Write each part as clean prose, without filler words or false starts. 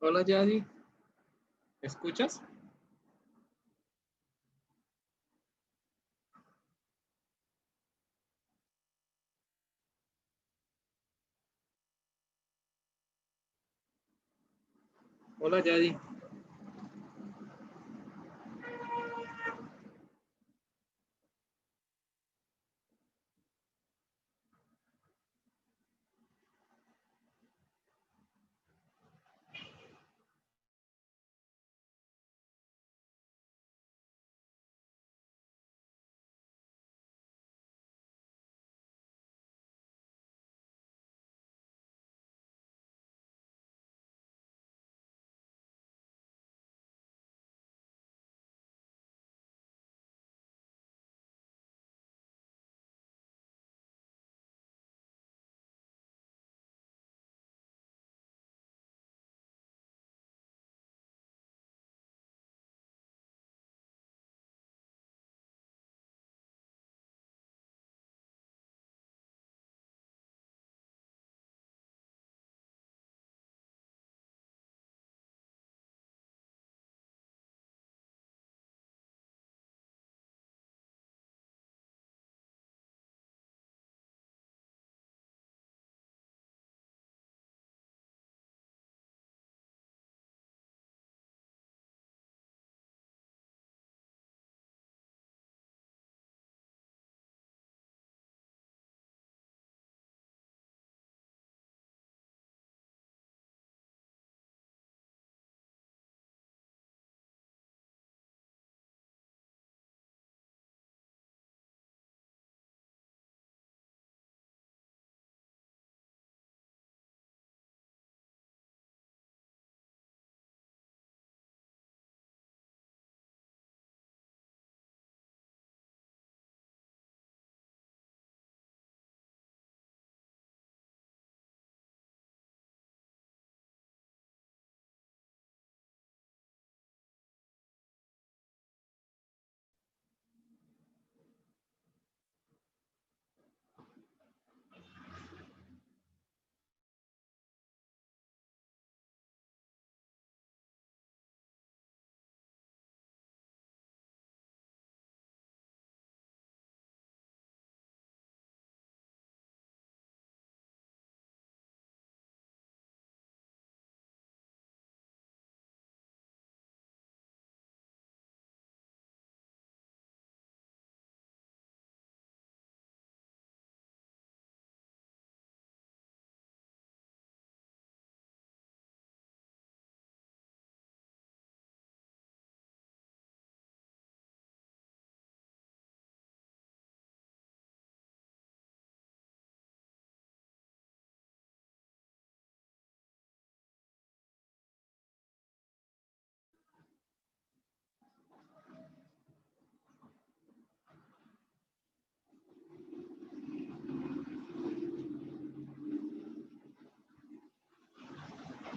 Hola Yadi, ¿me escuchas? Hola Yadi.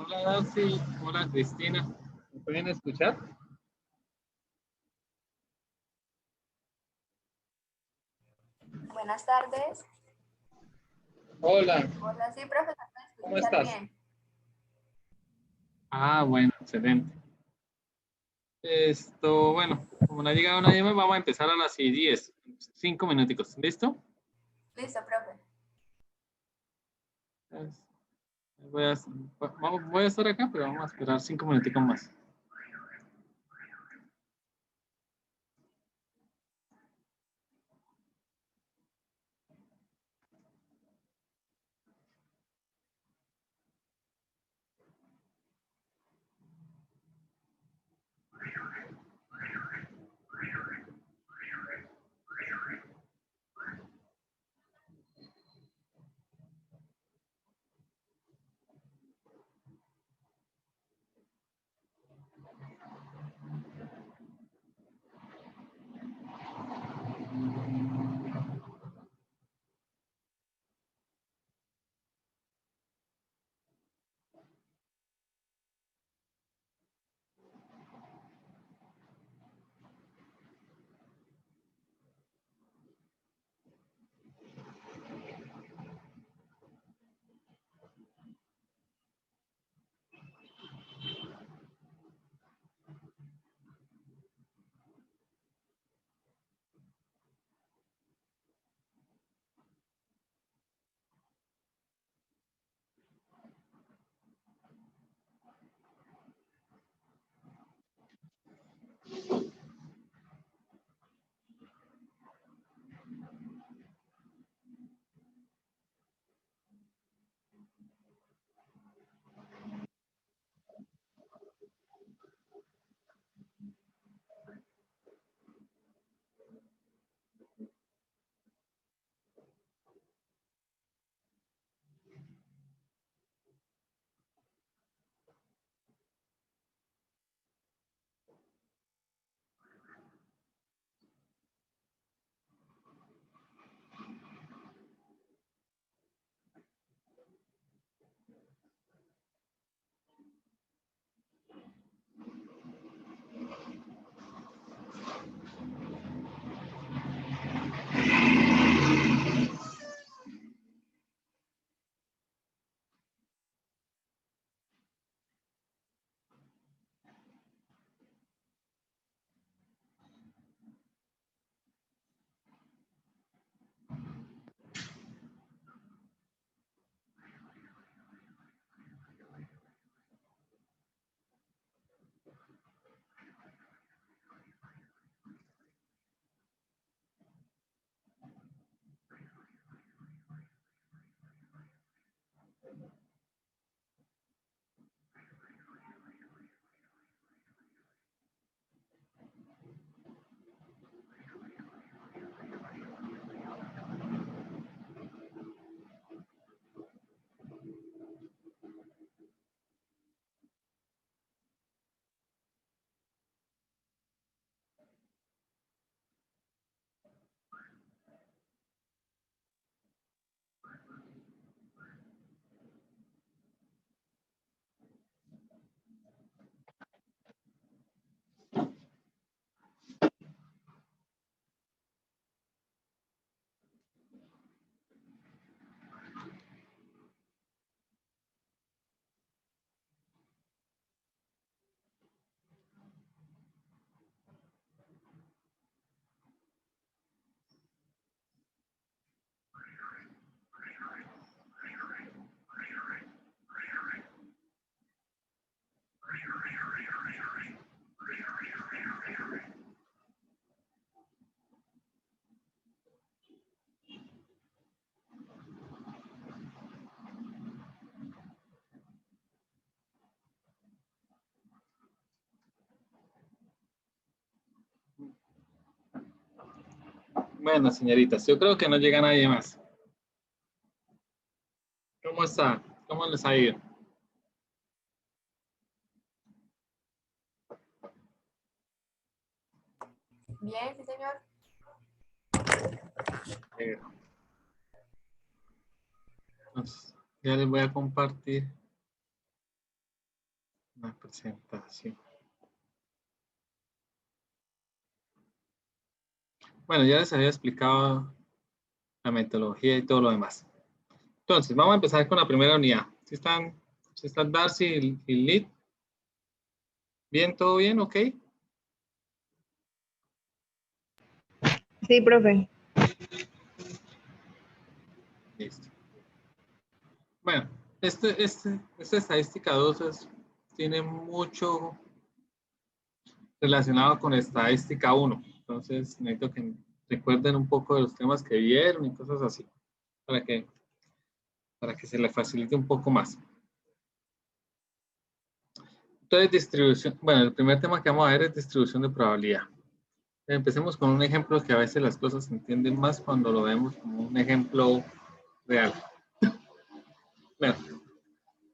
Hola Darcy, hola Cristina. ¿Me pueden escuchar? Buenas tardes. Hola, Hola, sí, profesor, ¿me ¿cómo escuchar estás? bien? Bueno, excelente. Bueno, como no ha llegado nadie más, vamos a empezar a las 10, 5 minuticos. ¿Listo? Listo, profe. Pues, Voy a, voy a estar acá, pero vamos a esperar 5 minuticos más. Bueno, señoritas, yo creo que no llega nadie más. ¿Cómo está? ¿Cómo les ha ido? Bien, sí, señor. Entonces, ya les voy a compartir una presentación. Bueno, ya les había explicado la metodología y todo lo demás. Entonces, vamos a empezar con la primera unidad. Si están Darcy y Lid? ¿Bien? ¿Todo bien? ¿Ok? Sí, profe. Listo. Bueno, esta estadística 2 tiene mucho relacionado con estadística 1. Entonces, necesito que recuerden un poco de los temas que vieron y cosas así, para que se les facilite un poco más. Entonces, distribución. Bueno, el primer tema que vamos a ver es distribución de probabilidad. Empecemos con un ejemplo que a veces las cosas se entienden más cuando lo vemos como un ejemplo real. Bueno,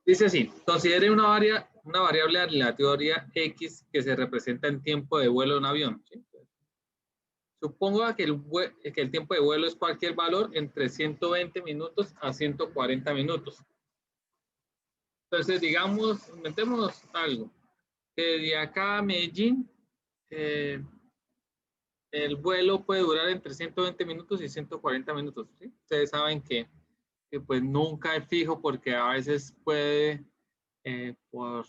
dice así, considere una variable aleatoria X que se representa en tiempo de vuelo de un avión. ¿Sí? Supongo que el tiempo de vuelo es cualquier valor entre 120 minutos a 140 minutos. Entonces, digamos, metemos algo. Que de acá a Medellín, el vuelo puede durar entre 120 minutos y 140 minutos. ¿Sí? Ustedes saben que pues nunca es fijo porque a veces puede, por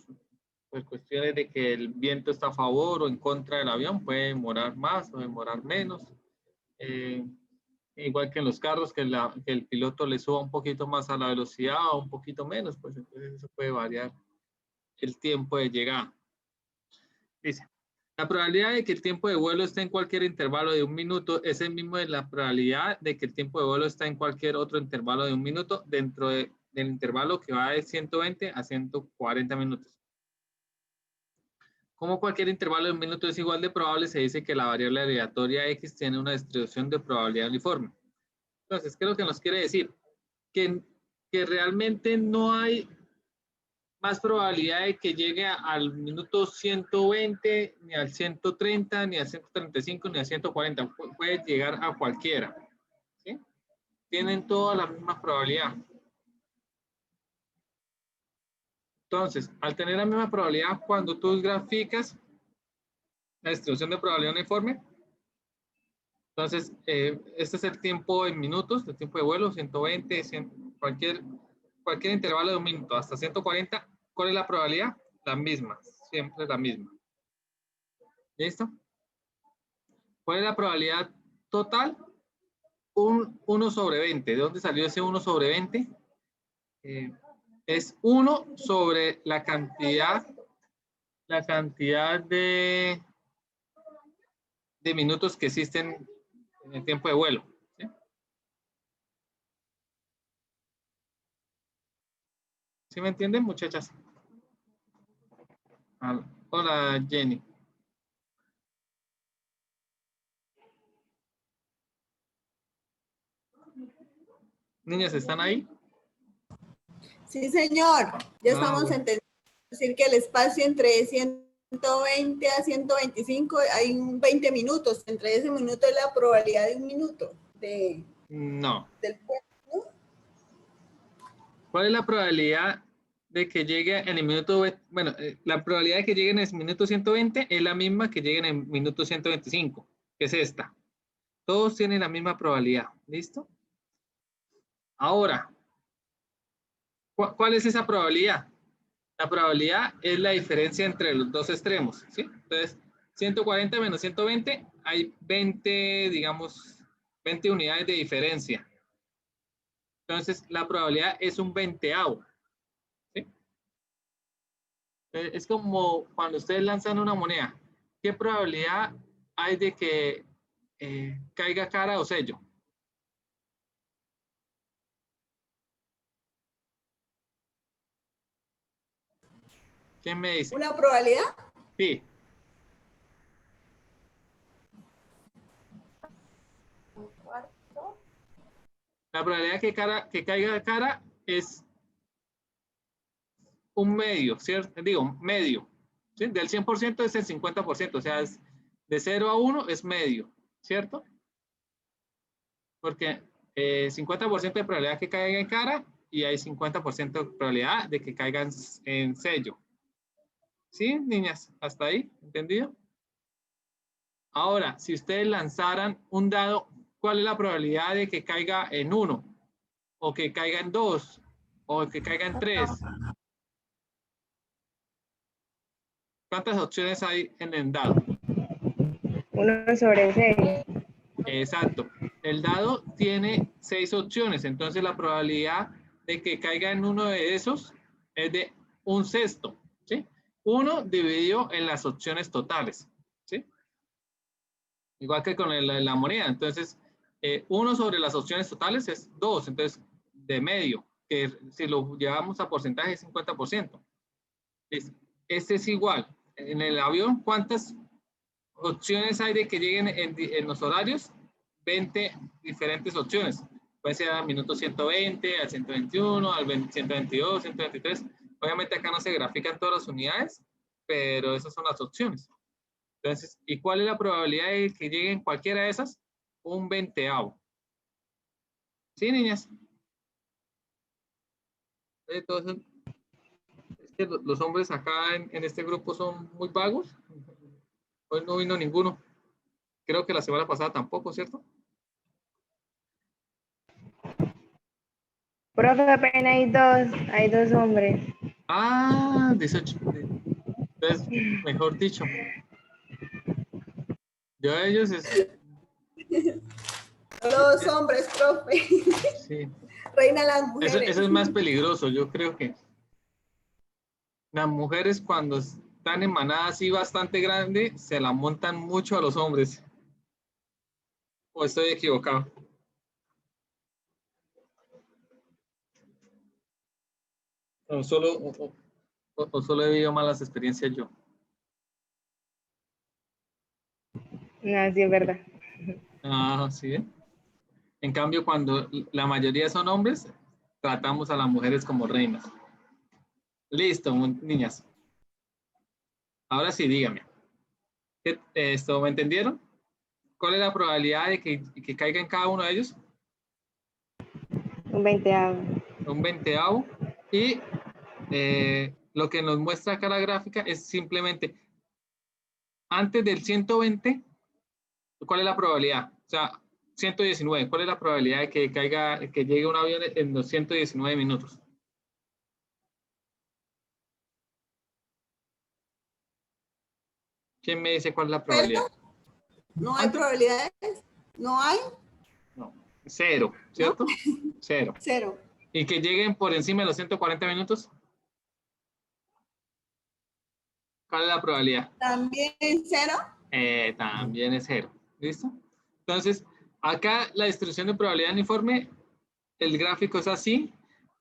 cuestiones de que el viento está a favor o en contra del avión, puede demorar más o demorar menos. Igual que en los carros, que el piloto le suba un poquito más a la velocidad o un poquito menos, pues entonces eso puede variar el tiempo de llegada. Dice, la probabilidad de que el tiempo de vuelo esté en cualquier intervalo de 1 minuto es el mismo de la probabilidad de que el tiempo de vuelo esté en cualquier otro intervalo de 1 minuto dentro del intervalo que va de 120 a 140 minutos. Como cualquier intervalo de 1 minuto es igual de probable, se dice que la variable aleatoria X tiene una distribución de probabilidad uniforme. Entonces, ¿qué es lo que nos quiere decir? Que realmente no hay más probabilidad de que llegue al minuto 120, ni al 130, ni al 135, ni al 140. Puede llegar a cualquiera. ¿Sí? Tienen toda la misma probabilidad. Entonces, al tener la misma probabilidad, cuando tú graficas la distribución de probabilidad uniforme, entonces, este es el tiempo en minutos, el tiempo de vuelo, 120, 100, cualquier intervalo de 1 minuto, hasta 140. ¿Cuál es la probabilidad? La misma, siempre la misma. ¿Listo? ¿Cuál es la probabilidad total? 1 sobre 20. ¿De dónde salió ese 1 sobre 20? Es 1 sobre la cantidad de minutos que existen en el tiempo de vuelo. ¿Sí? ¿Sí me entienden, muchachas? Hola, Jenny. Niñas, ¿están ahí? Sí, señor. Ya estamos Bueno. entendiendo. Decir que el espacio entre 120 a 125 hay 20 minutos. Entre ese minuto es la probabilidad de 1 minuto. No. Del pueblo. ¿Cuál es la probabilidad de que llegue en el minuto? Bueno, la probabilidad de que llegue en el minuto 120 es la misma que llegue en el minuto 125, que es esta. Todos tienen la misma probabilidad. ¿Listo? Ahora, ¿cuál es esa probabilidad? La probabilidad es la diferencia entre los dos extremos. ¿Sí? Entonces, 140 menos 120, hay 20, digamos, 20 unidades de diferencia. Entonces, la probabilidad es un 20avo. ¿Sí? Es como cuando ustedes lanzan una moneda. ¿Qué probabilidad hay de que caiga cara o sello? ¿Quién me dice? ¿Una probabilidad? Sí, Un cuarto. la probabilidad que caiga cara es un medio, ¿cierto? Digo, medio. ¿Sí? Del 100% es el 50%, o sea, es de 0 a 1 es medio, ¿cierto? Porque 50% de probabilidad que caiga en cara y hay 50% de probabilidad de que caiga en sello. ¿Sí, niñas? ¿Hasta ahí? ¿Entendido? Ahora, si ustedes lanzaran un dado, ¿cuál es la probabilidad de que caiga en 1? ¿O que caiga en 2? ¿O que caiga en 3? ¿Cuántas opciones hay en el dado? 1/6. Exacto. El dado tiene 6 opciones, entonces la probabilidad de que caiga en uno de esos es de 1/6, ¿sí? 1 dividido en las opciones totales, ¿sí? Igual que con la moneda. Entonces, 1 sobre las opciones totales es 2, entonces de medio, que si lo llevamos a porcentaje es 50%. Este es igual. En el avión, ¿cuántas opciones hay de que lleguen en los horarios? 20 diferentes opciones. Puede ser al minuto 120, al 121, al 122, 123. Obviamente acá no se grafican todas las unidades, pero esas son las opciones. Entonces, ¿y cuál es la probabilidad de que lleguen cualquiera de esas? Un 20avo. ¿Sí, niñas? Entonces, es que los hombres acá en este grupo son muy vagos. Hoy no vino ninguno. Creo que la semana pasada tampoco, ¿cierto? Profe, apenas hay dos hombres. Ah, 18. Entonces, mejor dicho, yo a ellos Los hombres, profe. sí. Reina las Eso mujeres. es más peligroso. Yo creo que las mujeres cuando están en manada así bastante grande, se la montan mucho a los hombres. ¿O estoy equivocado? O solo, o solo he vivido malas experiencias yo. No, sí es verdad. Ah, sí. En cambio, cuando la mayoría son hombres, tratamos a las mujeres como reinas. Listo, niñas. Ahora sí, dígame. ¿Me entendieron? ¿Cuál es la probabilidad de que caiga en cada uno de ellos? Un 20avo. Un 20avo. Y lo que nos muestra acá la gráfica es simplemente antes del 120, ¿cuál es la probabilidad? O sea, 119, ¿cuál es la probabilidad de que caiga, que llegue un avión en los 119 minutos? ¿Quién me dice cuál es la probabilidad? No hay ¿Cuánto? probabilidades. No hay. No, 0, ¿No? ¿cierto? 0. 0. ¿Y que lleguen por encima de los 140 minutos? ¿Cuál es la probabilidad? También 0. También es 0. ¿Listo? Entonces, acá la distribución de probabilidad uniforme, el gráfico es así,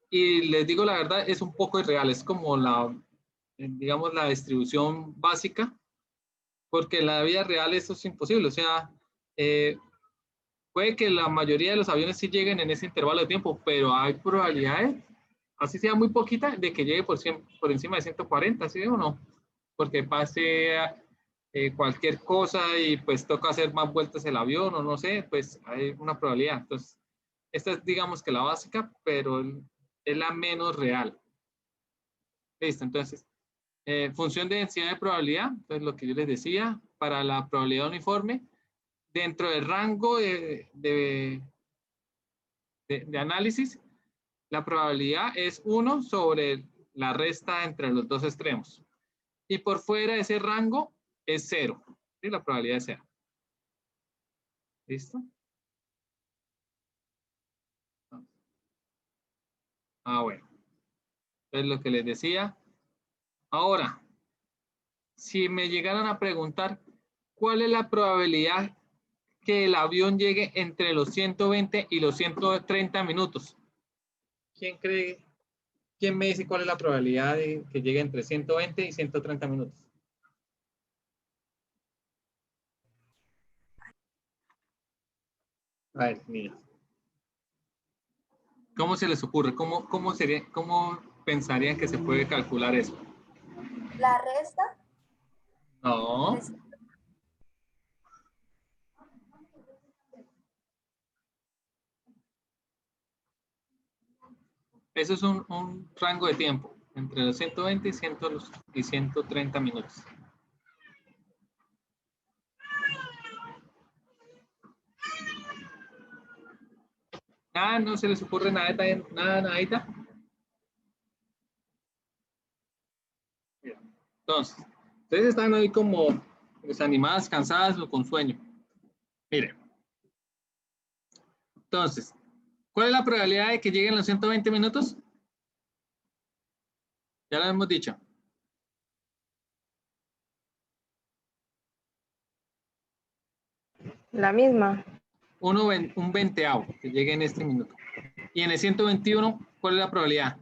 y les digo la verdad, es un poco irreal, es como digamos, la distribución básica, porque en la vida real eso es imposible, o sea, puede que la mayoría de los aviones sí lleguen en ese intervalo de tiempo, pero hay probabilidades, así sea muy poquita, de que llegue por encima de 140, ¿sí o no? Porque pase cualquier cosa y pues toca hacer más vueltas el avión o no sé, pues hay una probabilidad. Entonces, esta es digamos que la básica, pero es la menos real. Listo, entonces, función de densidad de probabilidad, entonces lo que yo les decía, para la probabilidad uniforme, dentro del rango de análisis, la probabilidad es 1 sobre la resta entre los dos extremos. Y por fuera de ese rango es 0. ¿Sí? La probabilidad es 0. ¿Listo? Ah, bueno. Entonces lo que les decía, Ahora, si me llegaran a preguntar cuál es la probabilidad que el avión llegue entre los 120 y los 130 minutos, ¿quién cree? ¿Quién me dice cuál es la probabilidad de que llegue entre 120 y 130 minutos? A ver, mira. ¿Cómo se les ocurre? ¿Cómo pensarían que se puede calcular eso? La resta, No, eso es un rango de tiempo entre los 120 y 130 minutos. Ah, no se les ocurre nada, nada, nadita. Entonces, ustedes están hoy como desanimadas, cansadas o con sueño. Miren. Entonces, ¿cuál es la probabilidad de que lleguen los 120 minutos? Ya lo hemos dicho. La misma. Un veinteavo que llegue en este minuto. Y en el 121, ¿cuál es la probabilidad?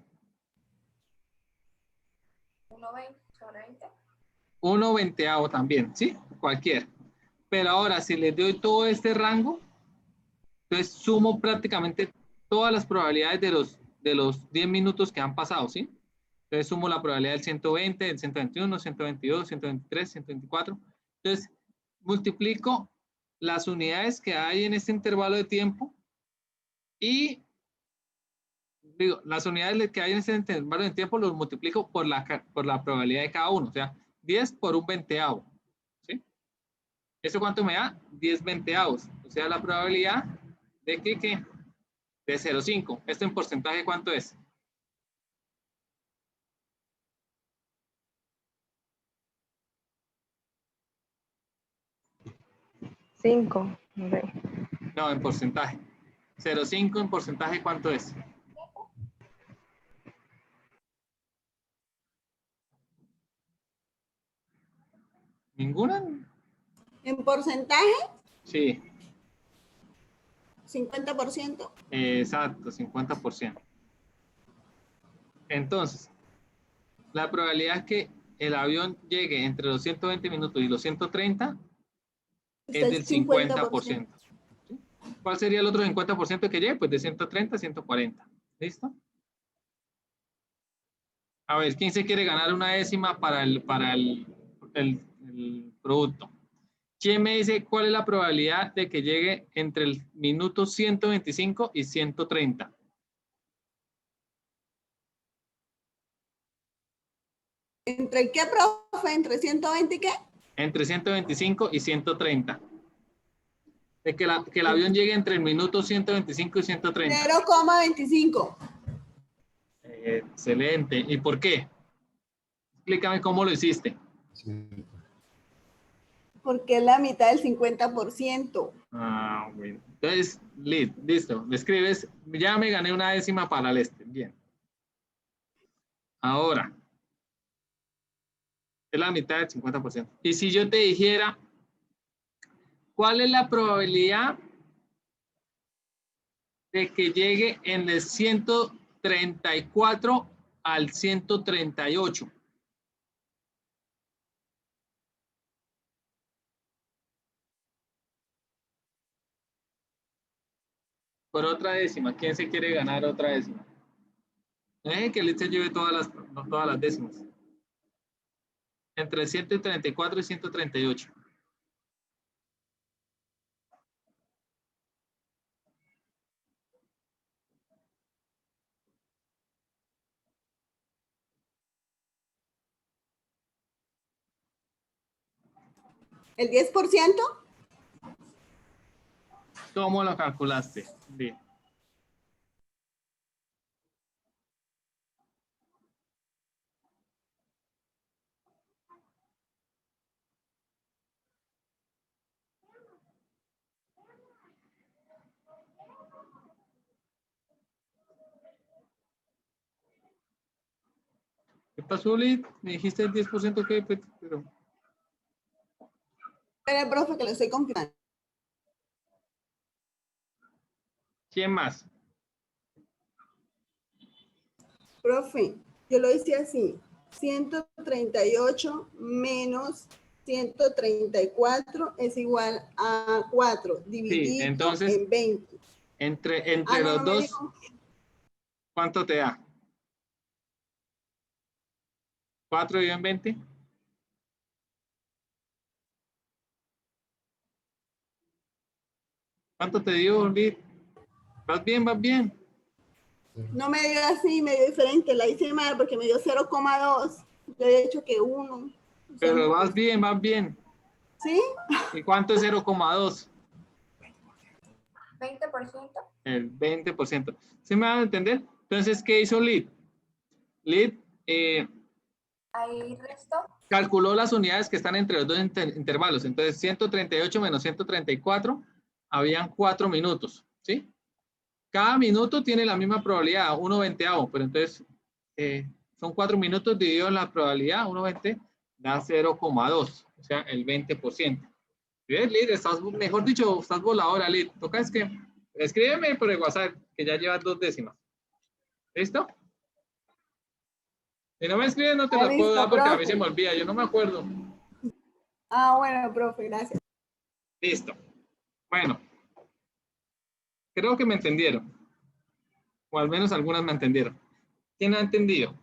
1,20 sobre 20. 1 veinteavo también, ¿sí? Cualquier. Pero ahora, si les doy todo este rango, entonces sumo prácticamente todas las probabilidades de los 10 minutos que han pasado, ¿sí? Entonces sumo la probabilidad del 120, del 121, 122, 123, 124. Entonces multiplico las unidades que hay en este intervalo de tiempo y digo, las unidades que hay en este intervalo de tiempo los multiplico por la probabilidad de cada uno. O sea, 10 por un veinteavo. ¿Sí? ¿Eso cuánto me da? 10 veinteavos. O sea, la probabilidad de que de 0,5. ¿Esto en porcentaje cuánto es? Cinco. No sé. No, en porcentaje. 0,5 en porcentaje ¿cuánto es? ¿Ninguna? En porcentaje, Sí, 50%. exacto, 50%. Entonces, la probabilidad que el avión llegue entre los 120 minutos y los 130 Está es el del 50%. 50%. ¿Sí? ¿Cuál sería el otro 50% que llegue? Pues de 130 a 140. ¿Listo? A ver, ¿quién se quiere ganar una décima para el producto? ¿Quién me dice cuál es la probabilidad de que llegue entre el minuto 125 y 130? ¿Entre el qué, profe? ¿Entre 120 y qué? Entre 125 y 130. De que el avión llegue entre el minuto 125 y 130. 0,25. Excelente. ¿Y por qué? Explícame cómo lo hiciste. Porque es la mitad del 50%. Ah, bueno. Entonces, listo. Le escribes, ya me gané una décima para el este. Bien. Ahora, es la mitad del 50%. Y si yo te dijera, ¿cuál es la probabilidad de que llegue en el 134 al 138? Por otra décima. ¿Quién se quiere ganar otra décima? Que el se lleve todas las décimas. Entre 134 y 138. ¿El 10%? ¿Cómo lo calculaste? Bien. pasó, Lid? Me dijiste el 10% que, pero... Espera, profe, que lo estoy confirmando. ¿Quién más? Profe, yo lo hice así. 138 menos 134 es igual a 4 Sí, dividido entonces, en 20. entre Ah, no, los no me dos, dijo. ¿cuánto te da? ¿4 dividido en 20? ¿Cuánto te dio, Lid? ¿Vas bien, vas bien? No me dio así, me dio diferente. La hice mal porque me dio 0,2. Yo había dicho que 1. Pero vas bien, vas bien. ¿Sí? ¿Y cuánto es 0,2? 20%. El 20%. ¿Sí me van a entender? Entonces, ¿qué hizo Lid? Lid Ahí resto. calculó las unidades que están entre los dos intervalos. Entonces, 138 menos 134, habían 4 minutos, ¿sí? Cada minuto tiene la misma probabilidad, 1/20, pero entonces son 4 minutos dividido en la probabilidad, 1/20 da 0,2, o sea, el 20%. ¿Ves, Lid? Estás, mejor dicho, estás voladora, Lid. Toca es que escríbeme por el WhatsApp, que ya llevas 2 décimas. ¿Listo? Si no me escribes, no te Ah, las puedo dar listo, porque a mí se profe. me olvida, yo no me acuerdo. Ah, bueno, profe, gracias. Listo. Bueno, creo que me entendieron, o al menos algunas me entendieron. ¿Quién ha entendido?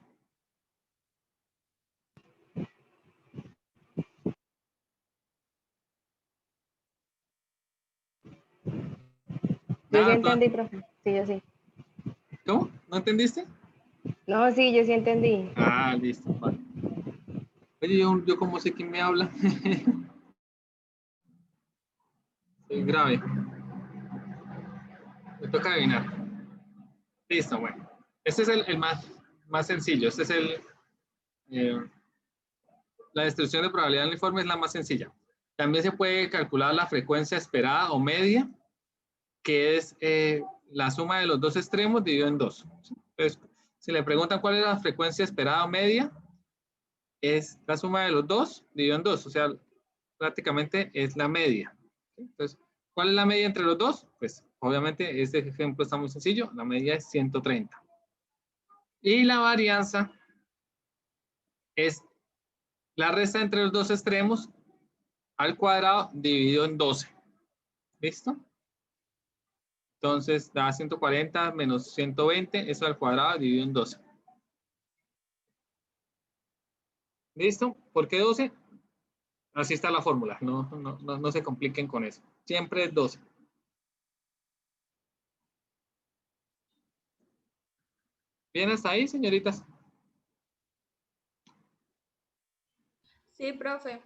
Yo sí Nada, entendí, profe. Sí, yo sí. ¿cómo? ¿No entendiste? No, sí, yo sí entendí. Ah, listo, vale. Oye, yo cómo sé quién me habla. Soy grave. Me toca adivinar. Listo, bueno. Este es el más sencillo. Este es eh, la distribución de probabilidad del uniforme es la más sencilla. También se puede calcular la frecuencia esperada o media, que es la suma de los dos extremos dividido en 2. Entonces, si le preguntan cuál es la frecuencia esperada o media, es la suma de los dos dividido en 2, o sea, prácticamente es la media. Entonces, ¿cuál es la media entre los dos? Pues obviamente este ejemplo está muy sencillo, la media es 130. Y la varianza es la resta entre los dos extremos al cuadrado dividido en 12. ¿Listo? Entonces da 140 menos 120, eso al cuadrado dividido en 12. ¿Listo? ¿Por qué 12? Así está la fórmula, no se compliquen con eso. Siempre es 12. ¿Bien hasta ahí, señoritas? Sí, profe.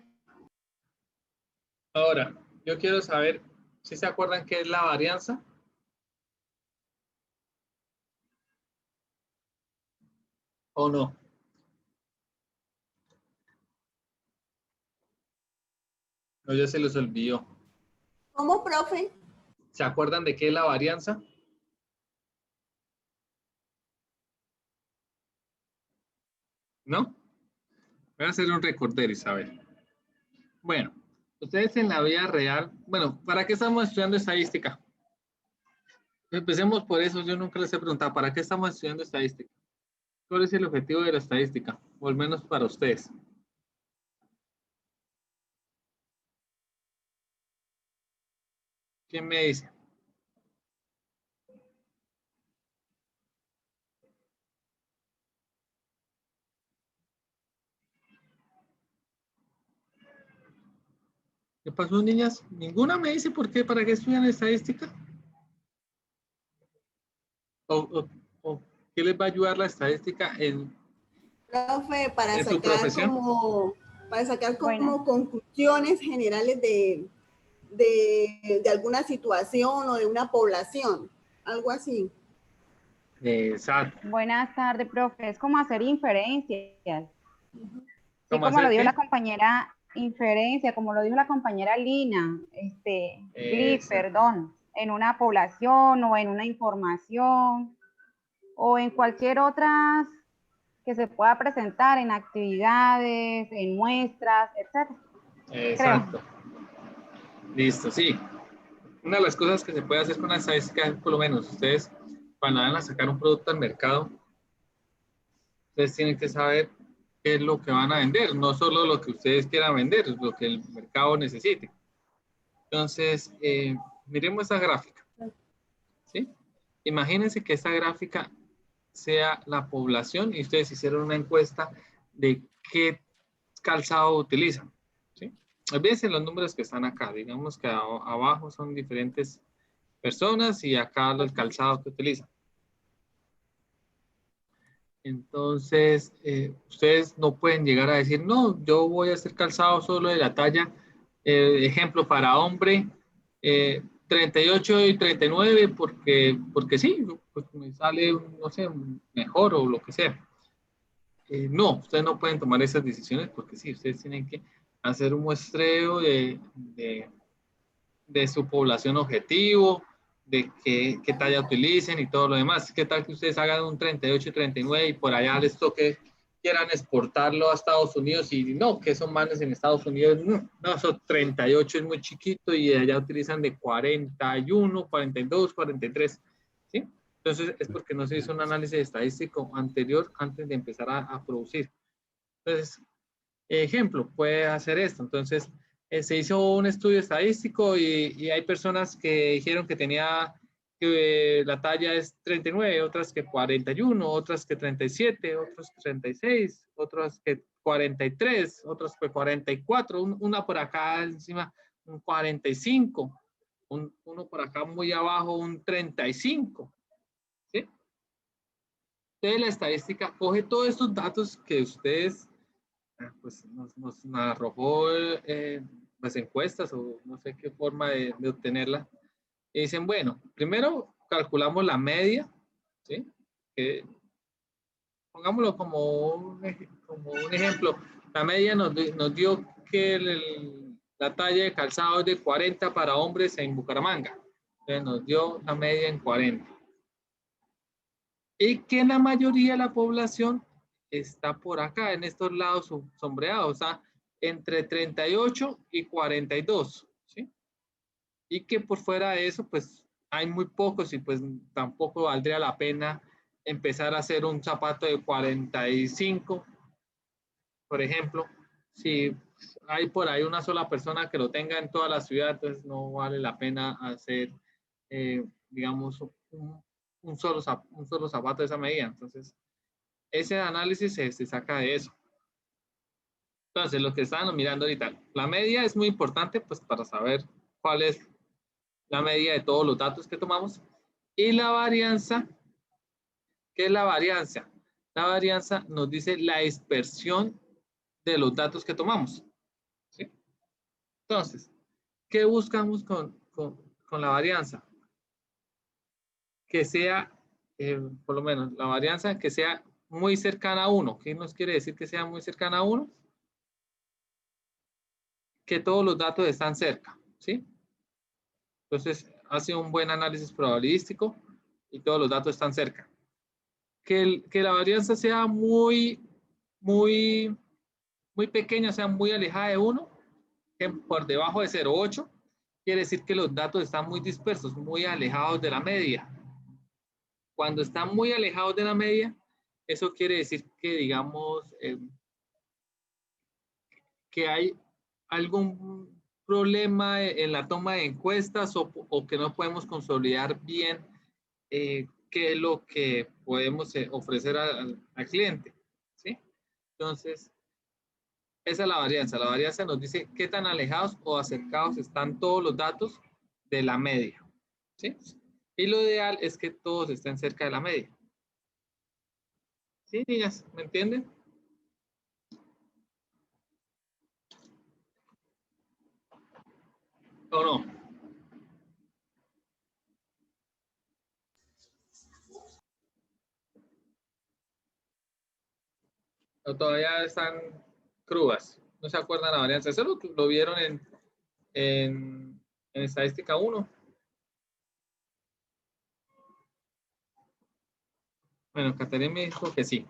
Ahora, yo quiero saber si se acuerdan qué es la varianza. ¿O no? No, ya se los olvidó. ¿Cómo, profe? ¿Se acuerdan de qué es la varianza? ¿No? Voy a hacer un recorder, Isabel. Bueno, ustedes en la vida real, bueno, ¿para qué estamos estudiando estadística? Empecemos por eso, yo nunca les he preguntado, ¿para qué estamos estudiando estadística? ¿Cuál es el objetivo de la estadística? O al menos para ustedes. ¿Quién me dice? ¿Qué pasó, niñas? ¿Ninguna me dice por qué? ¿Para qué estudian estadística? ¿O, o qué les va a ayudar la estadística Profe, en su profesión? para sacar Bueno, como conclusiones generales de alguna situación o de una población, algo así. Exacto. buenas tardes, profe. Es como hacer inferencias. Sí, ¿Cómo como lo hacer dijo qué? la compañera, inferencia, como lo dijo la compañera Lina, Liz, Exacto. perdón, en una población o en una información o en cualquier otra que se pueda presentar en actividades, en muestras, etc. Exacto. Listo, sí. Una de las cosas que se puede hacer con la estadística es, por lo menos, ustedes, cuando van a sacar un producto al mercado, ustedes tienen que saber qué es lo que van a vender, no solo lo que ustedes quieran vender, lo que el mercado necesite. Entonces, miremos esta gráfica, ¿sí? Imagínense que esta gráfica sea la población y ustedes hicieron una encuesta de qué calzado utilizan, ¿sí? Olvídense los números que están acá, digamos que abajo son diferentes personas y acá el calzado que utilizan. Entonces, ustedes no pueden llegar a decir, no, yo voy a hacer calzado solo de la talla, ejemplo, para hombre, 38 y 39, porque sí, pues me sale, no sé, mejor o lo que sea. No, ustedes no pueden tomar esas decisiones porque sí, ustedes tienen que hacer un muestreo de su población objetivo, de qué talla utilicen y todo lo demás. ¿Qué tal que ustedes hagan un 38 y 39 y por allá les toque, quieran exportarlo a Estados Unidos y no, que son manes en Estados Unidos? No, eso 38 es muy chiquito y allá utilizan de 41, 42, 43, ¿sí? Entonces es porque no se hizo un análisis estadístico anterior antes de empezar a producir. Entonces, ejemplo, puede hacer esto. Entonces, se hizo un estudio estadístico y hay personas que dijeron que tenía que la talla es 39, otras que 41, otras que 37, otros que 36, otras que 43, otras que 44, una por acá encima un 45, uno por acá muy abajo un 35, ¿sí? Entonces la estadística coge todos estos datos que ustedes pues nos arrojó las encuestas o no sé qué forma de obtenerla. Y dicen, bueno, primero calculamos la media, ¿sí? Que, pongámoslo como como un ejemplo. La media nos dio que la talla de calzado es de 40 para hombres en Bucaramanga. Entonces nos dio la media en 40. Y que la mayoría de la población está por acá, en estos lados sombreados, o sea, entre 38 y 42, ¿sí? Y que por fuera de eso, pues hay muy pocos y pues tampoco valdría la pena empezar a hacer un zapato de 45, por ejemplo. Si hay por ahí una sola persona que lo tenga en toda la ciudad, entonces no vale la pena hacer, digamos, un solo zapato de esa medida. Entonces, ese análisis se saca de eso. Entonces, lo que estábamos mirando ahorita, la media es muy importante pues para saber cuál es la media de todos los datos que tomamos. Y la varianza, ¿qué es la varianza? La varianza nos dice la dispersión de los datos que tomamos, ¿sí? Entonces, ¿qué buscamos con la varianza? Que sea, por lo menos, la varianza que sea muy cercana a 1. ¿Qué nos quiere decir que sea muy cercana a 1? Que todos los datos están cerca, ¿sí? Entonces, hace un buen análisis probabilístico y todos los datos están cerca. Que la varianza sea muy pequeña, sea muy alejada de 1, que por debajo de 0,8, quiere decir que los datos están muy dispersos, muy alejados de la media. Cuando están muy alejados de la media, eso quiere decir que, digamos, que hay algún problema en la toma de encuestas o que no podemos consolidar bien qué es lo que podemos ofrecer al cliente, ¿sí? Entonces, esa es la varianza. La varianza nos dice qué tan alejados o acercados están todos los datos de la media, ¿sí? Y lo ideal es que todos estén cerca de la media. ¿Sí, niñas? ¿Me entienden? ¿O no? ¿O todavía están crudas? ¿No se acuerdan la varianza? Eso lo vieron en estadística 1. Bueno, Caterina me dijo que sí.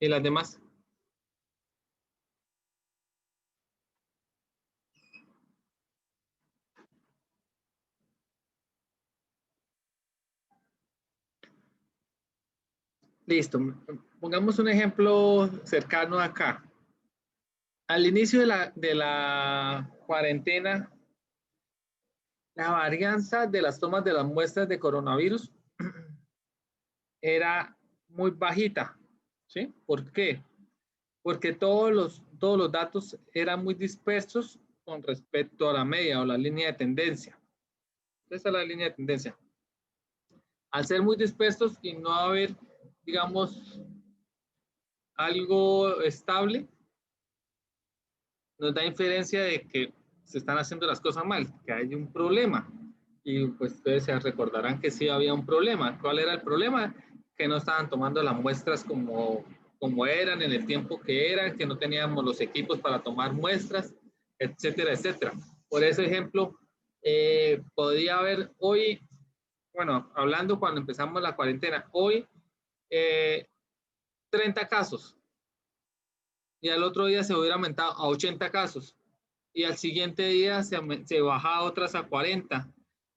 ¿Y las demás? Listo. Pongamos un ejemplo cercano acá. Al inicio de la cuarentena, la varianza de las tomas de las muestras de coronavirus era muy bajita. ¿Sí? ¿Por qué? Porque todos los datos eran muy dispersos con respecto a la media o la línea de tendencia. Esa es la línea de tendencia. Al ser muy dispersos y no haber, digamos, algo estable, nos da inferencia de que se están haciendo las cosas mal, que hay un problema. Y pues ustedes se recordarán que sí había un problema. ¿Cuál era el problema? Que no estaban tomando las muestras como eran, en el tiempo que eran, que no teníamos los equipos para tomar muestras, etcétera, etcétera. Por ese ejemplo, podría haber hoy, bueno, hablando cuando empezamos la cuarentena, hoy 30 casos y al otro día se hubiera aumentado a 80 casos y al siguiente día se bajaba otras a 40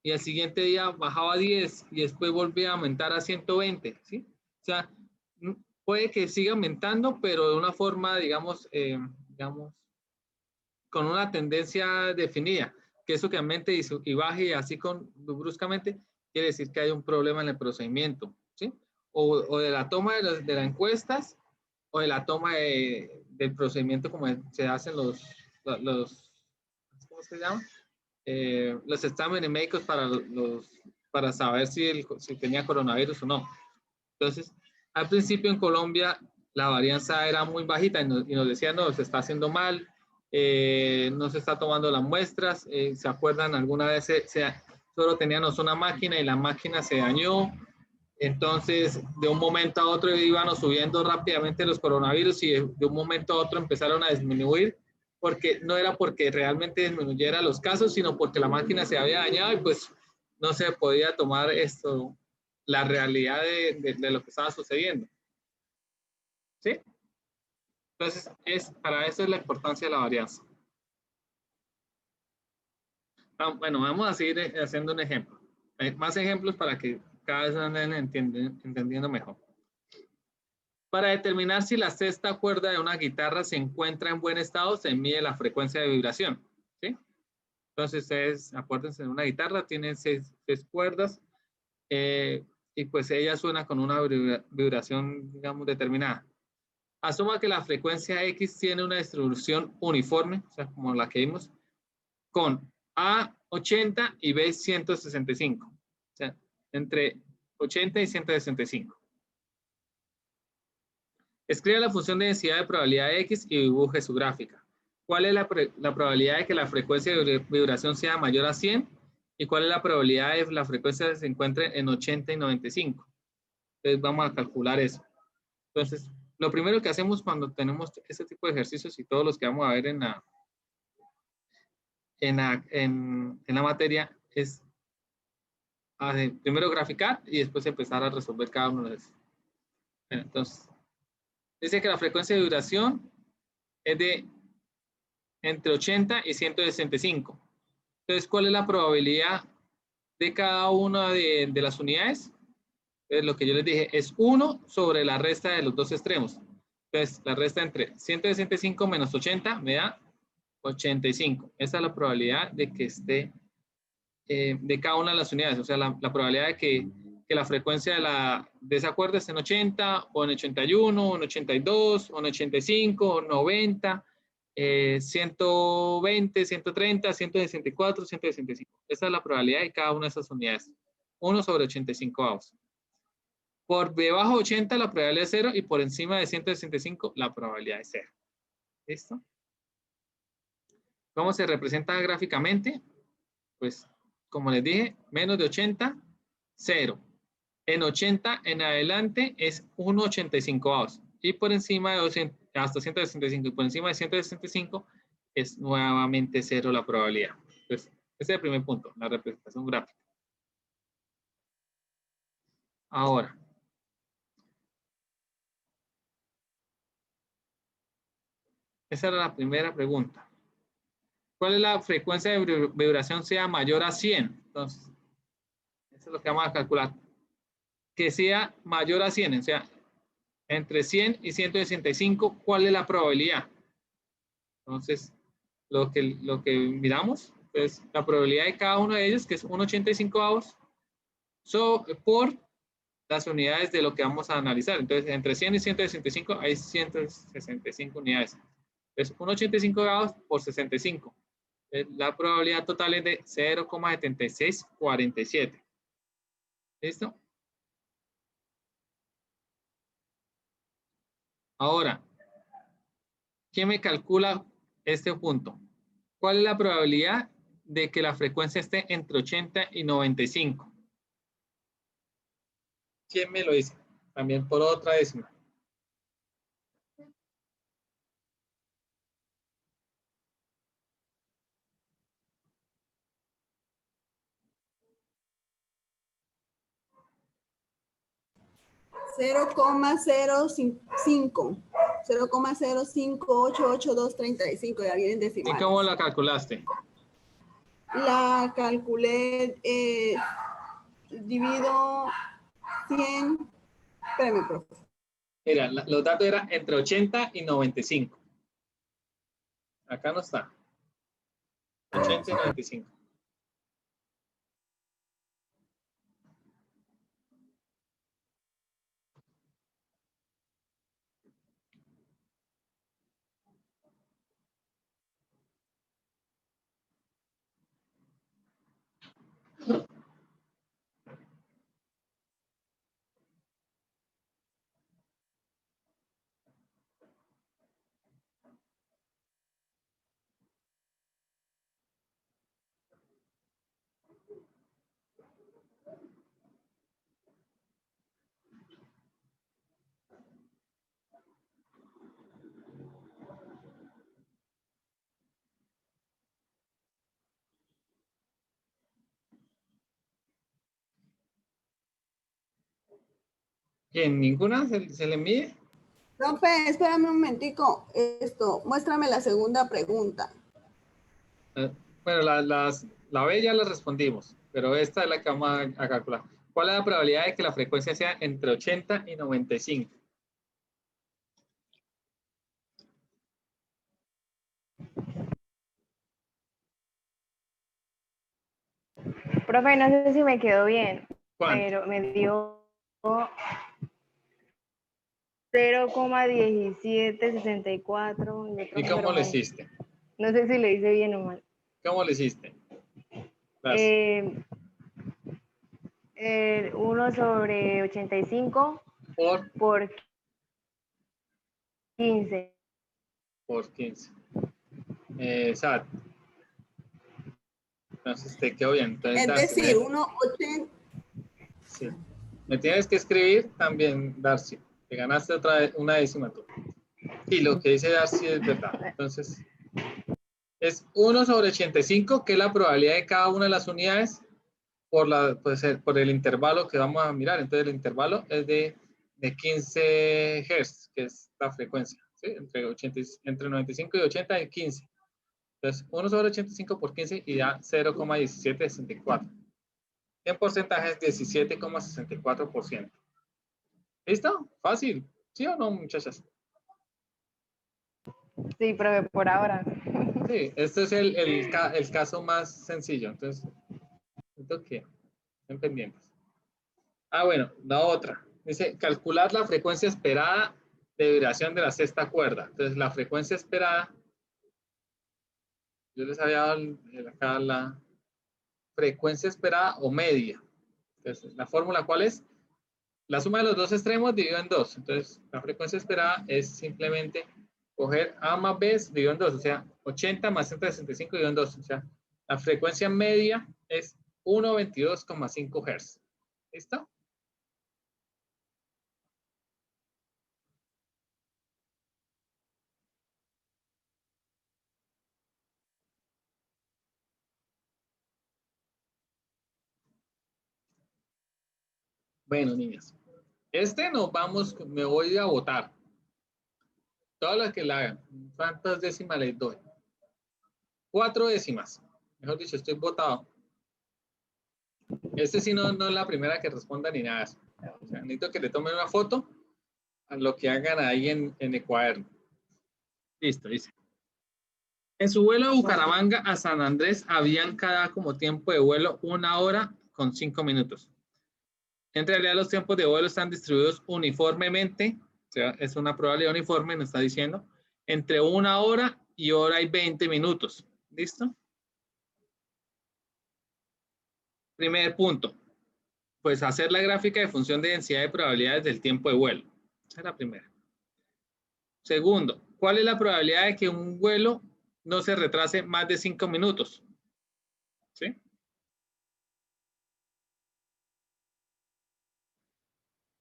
y al siguiente día bajaba a 10 y después volvía a aumentar a 120, ¿sí? O sea, puede que siga aumentando, pero de una forma, digamos, con una tendencia definida, que eso que aumente y baje así bruscamente, quiere decir que hay un problema en el procedimiento, ¿sí? O de la toma de las encuestas o de la toma del procedimiento como se hacen los ¿cómo se llama? Los exámenes médicos para saber si tenía coronavirus o no. Entonces, al principio en Colombia la varianza era muy bajita y nos decían, no, se está haciendo mal, no se está tomando las muestras. ¿Se acuerdan? Alguna vez solo teníamos una máquina y la máquina se dañó. Entonces, de un momento a otro iban subiendo rápidamente los coronavirus y de un momento a otro empezaron a disminuir, porque no era porque realmente disminuyera los casos, sino porque la máquina se había dañado y pues no se podía tomar la realidad de lo que estaba sucediendo. ¿Sí? Entonces, para eso es la importancia de la varianza. Bueno, vamos a seguir haciendo un ejemplo. Hay más ejemplos para que cada vez anden entendiendo mejor. Para determinar si la sexta cuerda de una guitarra se encuentra en buen estado, se mide la frecuencia de vibración. ¿Sí? Entonces, ustedes acuérdense, una guitarra tiene seis cuerdas y pues ella suena con una vibración, digamos, determinada. Asuma que la frecuencia X tiene una distribución uniforme, o sea, como la que vimos, con A 80 y B 165. O sea, entre 80 y 165. Escribe la función de densidad de probabilidad de X y dibuje su gráfica. ¿Cuál es la probabilidad de que la frecuencia de vibración sea mayor a 100? ¿Y cuál es la probabilidad de que la frecuencia se encuentre en 80 y 95? Entonces vamos a calcular eso. Entonces, lo primero que hacemos cuando tenemos este tipo de ejercicios y todos los que vamos a ver en la materia es primero graficar y después empezar a resolver cada uno de esos. Entonces, dice que la frecuencia de vibración es de entre 80 y 165. Entonces, ¿cuál es la probabilidad de cada una de las unidades? Entonces, lo que yo les dije es 1 sobre la resta de los dos extremos. Entonces, la resta entre 165 menos 80 me da 85. Esa es la probabilidad de que esté de cada una de las unidades. O sea, la probabilidad de que la frecuencia de esa cuerda esté en 80, o en 81, o en 82, o en 85, o 90, 120, 130, 164, 165. Esa es la probabilidad de cada una de esas unidades. 1 sobre 85 avos. Por debajo de 80 la probabilidad es 0 y por encima de 165 la probabilidad es 0. ¿Listo? ¿Cómo se representa gráficamente? Pues, como les dije, menos de 80, 0. En 80 en adelante es 1,85 avos. Y por encima de 200, hasta 165 y por encima de 165 es nuevamente 0 la probabilidad. Entonces, ese es el primer punto, la representación gráfica. Ahora, Esa era la primera pregunta. ¿Cuál es la frecuencia de vibración sea mayor a 100? Entonces, eso es lo que vamos a calcular. Que sea mayor a 100, o sea, entre 100 y 165, ¿cuál es la probabilidad? Entonces, lo que miramos es la probabilidad de cada uno de ellos, que es 1,85 por las unidades de lo que vamos a analizar. Entonces, entre 100 y 165 hay 165 unidades. Entonces, 1,85 por 65. La probabilidad total es de 0,7647. ¿Listo? Ahora, ¿quién me calcula este punto? ¿Cuál es la probabilidad de que la frecuencia esté entre 80 y 95? ¿Quién me lo dice? También por otra décima. Cero coma 0,05888235. Ya vienen ¿Y decimales. cómo la calculaste? La calculé, divido 100. Espérame, profe. Mira, los datos eran entre 80 y 95. Acá no está. 80 y 95. ¿Quién? ¿Ninguna se le mide? Profe, espérame un momentico. Muéstrame la segunda pregunta. Bueno, la B ya la respondimos, pero esta es la que vamos a calcular. ¿Cuál es la probabilidad de que la frecuencia sea entre 80 y 95? Profe, no sé si me quedó bien, ¿Cuánto? pero me dio 0,1764. ¿Y cómo lo hiciste? No sé si lo hice bien o mal. ¿Cómo lo hiciste? 1 sobre 85 Por por 15. 15. Exacto. Entonces te quedó bien. Entonces, Es Darcy, decir, 1,80. sí. Me tienes que escribir también, Darcy. Te ganaste una décima tú. Y lo que dice Darcy es verdad. Entonces, es 1 sobre 85, que es la probabilidad de cada una de las unidades por el intervalo que vamos a mirar. Entonces, el intervalo es de 15 Hz, que es la frecuencia. ¿Sí? Entre 95 y 80 es 15. Entonces, 1 sobre 85 por 15 y da 0,1764. En porcentaje es 17,64%. ¿Listo? Fácil. ¿Sí o no, muchachas? Sí, profe, por ahora. Sí, este es el caso más sencillo. Entonces, siento que estén pendientes. Ah, bueno, la otra. Dice, calcular la frecuencia esperada de vibración de la sexta cuerda. Entonces, la frecuencia esperada, yo les había dado acá la frecuencia esperada o media. Entonces, la fórmula, ¿cuál es? La suma de los dos extremos dividido en 2. Entonces, la frecuencia esperada es simplemente coger A más B dividido en 2. O sea, 80 más 165 dividido en 2. O sea, la frecuencia media es 1,22,5 Hz. ¿Listo? Bueno, niñas. Nos vamos, me voy a votar. Todas las que la hagan. ¿Cuántas décimas les doy? 4 décimas. Mejor dicho, estoy botado. Este sí no es la primera que responda ni nada. O sea, necesito que le tomen una foto a lo que hagan ahí en el cuaderno. Listo, dice. En su vuelo a Bucaramanga a San Andrés habían cada como tiempo de vuelo 1 hora con 5 minutos. En realidad los tiempos de vuelo están distribuidos uniformemente, o sea, es una probabilidad uniforme, nos está diciendo, entre 1 hora y hora y 20 minutos. ¿Listo? Primer punto, pues hacer la gráfica de función de densidad de probabilidades del tiempo de vuelo. Esa es la primera. Segundo, ¿cuál es la probabilidad de que un vuelo no se retrase más de 5 minutos? ¿Sí?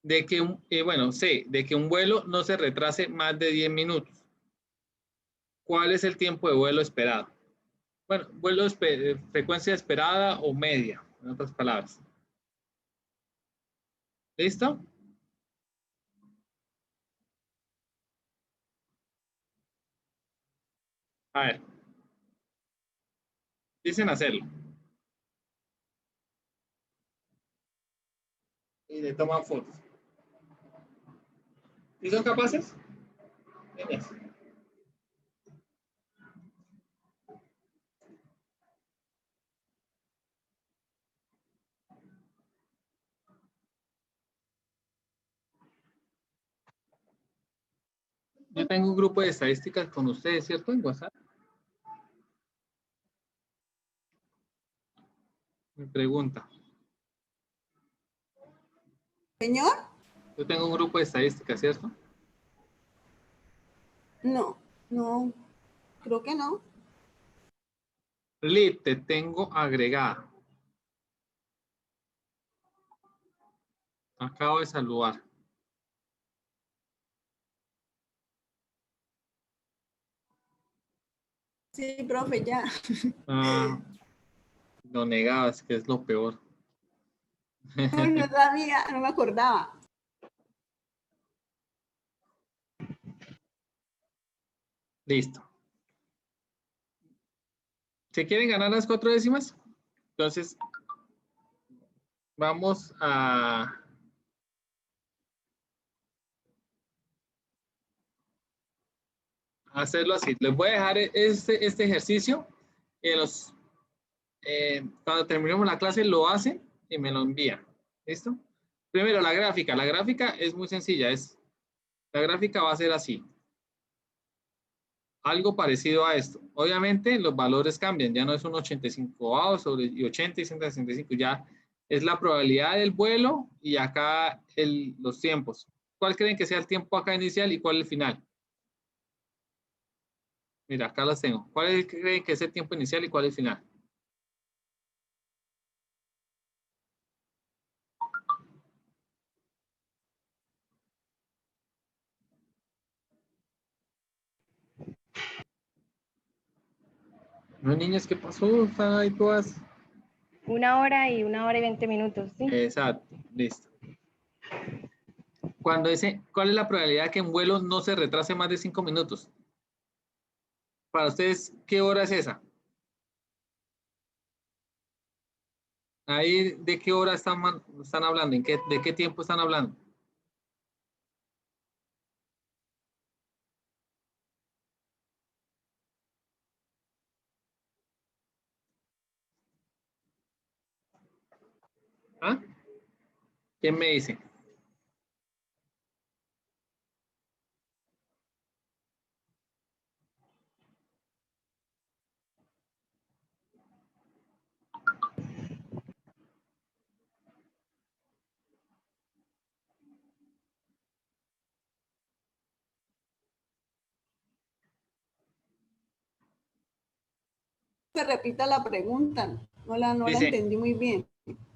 De que de que un vuelo no se retrase más de 10 minutos. ¿Cuál es el tiempo de vuelo esperado? Bueno, frecuencia esperada o media, en otras palabras. ¿Listo? A ver. Dicen hacerlo. Y le toman fotos. ¿Y son capaces? Niñas. Yo tengo un grupo de estadísticas con ustedes, ¿cierto? En WhatsApp. Me pregunta. Señor, Yo tengo un grupo de estadísticas, ¿cierto? no, creo que no. Lid, te tengo agregada. Acabo de saludar. Sí, profe, ya. Lo negabas, que es lo peor. No, no sabía, no me acordaba. Listo. ¿Se quieren ganar las 4 décimas? Entonces, vamos a hacerlo así. Les voy a dejar este ejercicio y cuando terminemos la clase lo hacen y me lo envían. ¿Listo? Primero, la gráfica. La gráfica es muy sencilla. La gráfica va a ser así. Algo parecido a esto. Obviamente los valores cambian. Ya no es un 85 sobre 80 y 165. Ya es la probabilidad del vuelo y acá los tiempos. ¿Cuál creen que sea el tiempo acá inicial y cuál el final? Mira, acá las tengo. ¿Cuál creen que es el tiempo inicial y cuál es el final? No, niñas, ¿qué pasó? Están ahí todas. 1 hora y 1 hora y 20 minutos, ¿sí? Exacto, listo. ¿Cuál es la probabilidad de que un vuelo no se retrase más de 5 minutos? Para ustedes, ¿qué hora es esa? Ahí, ¿de qué hora están hablando? ¿De qué tiempo están hablando? ¿Ah? ¿Quién me dice? Se repita la pregunta. No la Dice, entendí muy bien.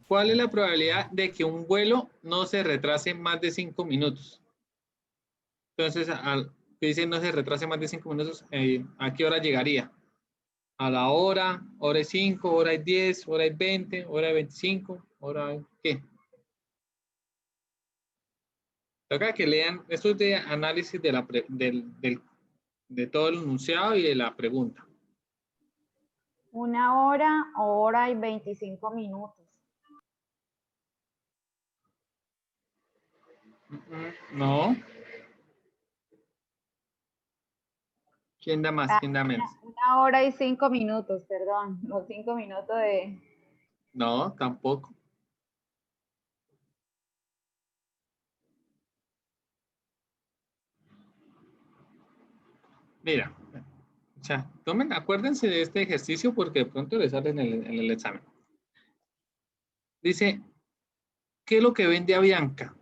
¿cuál es la probabilidad de que un vuelo no se retrase más de 5 minutos? Entonces, que dice no se retrase más de 5 minutos, ¿a qué hora llegaría? A la hora y 5, hora y 10, hora y 20, hora y 25, hora y ¿qué? Toca que lean, esto es de análisis de de todo el enunciado y de la pregunta. 1 hora, hora y 25 minutos. No. ¿Quién da más? ¿Quién da menos? 1 hora y 5 minutos, perdón. Los 5 minutos de... No, tampoco. Mira, o sea, acuérdense de este ejercicio porque de pronto les sale en el examen. Dice, ¿qué es lo que vende Avianca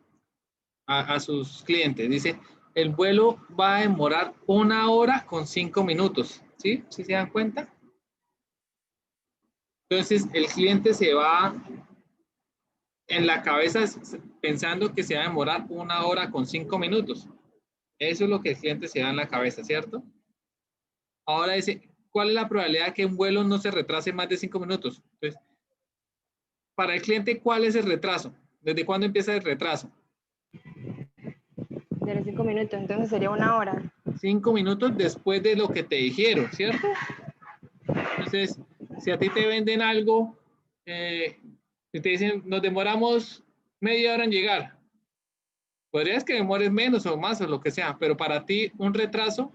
a sus clientes? Dice, el vuelo va a demorar 1 hora con 5 minutos. ¿Sí? ¿Sí se dan cuenta? Entonces, el cliente se va en la cabeza pensando que se va a demorar 1 hora con 5 minutos. Eso es lo que el cliente se da en la cabeza, ¿cierto? Ahora dice, ¿cuál es la probabilidad de que un vuelo no se retrase más de 5 minutos? Entonces, para el cliente, ¿cuál es el retraso? ¿Desde cuándo empieza el retraso? De los 5 minutos, entonces sería 1 hora. 5 minutos después de lo que te dijeron, ¿cierto? Entonces, si a ti te venden algo, si te dicen, nos demoramos media hora en llegar, podrías que demores menos o más o lo que sea, pero para ti un retraso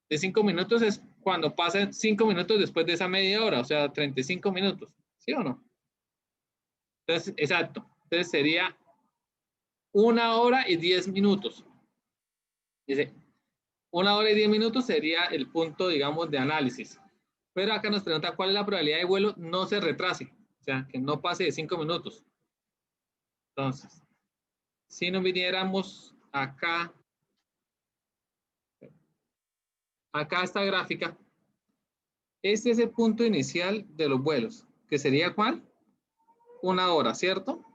de 5 minutos es cuando pasan 5 minutos después de esa media hora, o sea, 35 minutos, ¿sí o no? Entonces, exacto. Entonces sería 1 hora y 10 minutos. Dice, 1 hora y 10 minutos sería el punto, digamos, de análisis. Pero acá nos pregunta cuál es la probabilidad de vuelo no se retrase, o sea, que no pase de 5 minutos. Entonces, si nos viniéramos acá, esta gráfica, este es el punto inicial de los vuelos, que sería ¿cuál? 1 hora, ¿cierto?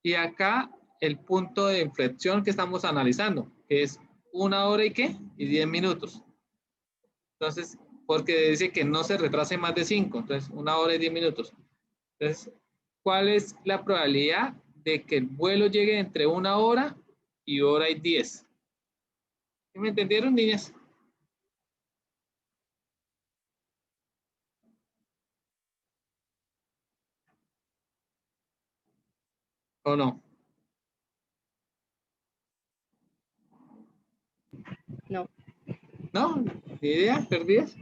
Y acá el punto de inflexión que estamos analizando, que es 1 hora y ¿qué? Y 10 minutos. Entonces, porque dice que no se retrase más de 5, entonces 1 hora y 10 minutos. Entonces, ¿cuál es la probabilidad de que el vuelo llegue entre 1 hora y hora y 10? ¿Sí me entendieron, niñas? ¿O no? No. ¿No? ¿Ni idea? ¿Perdidas?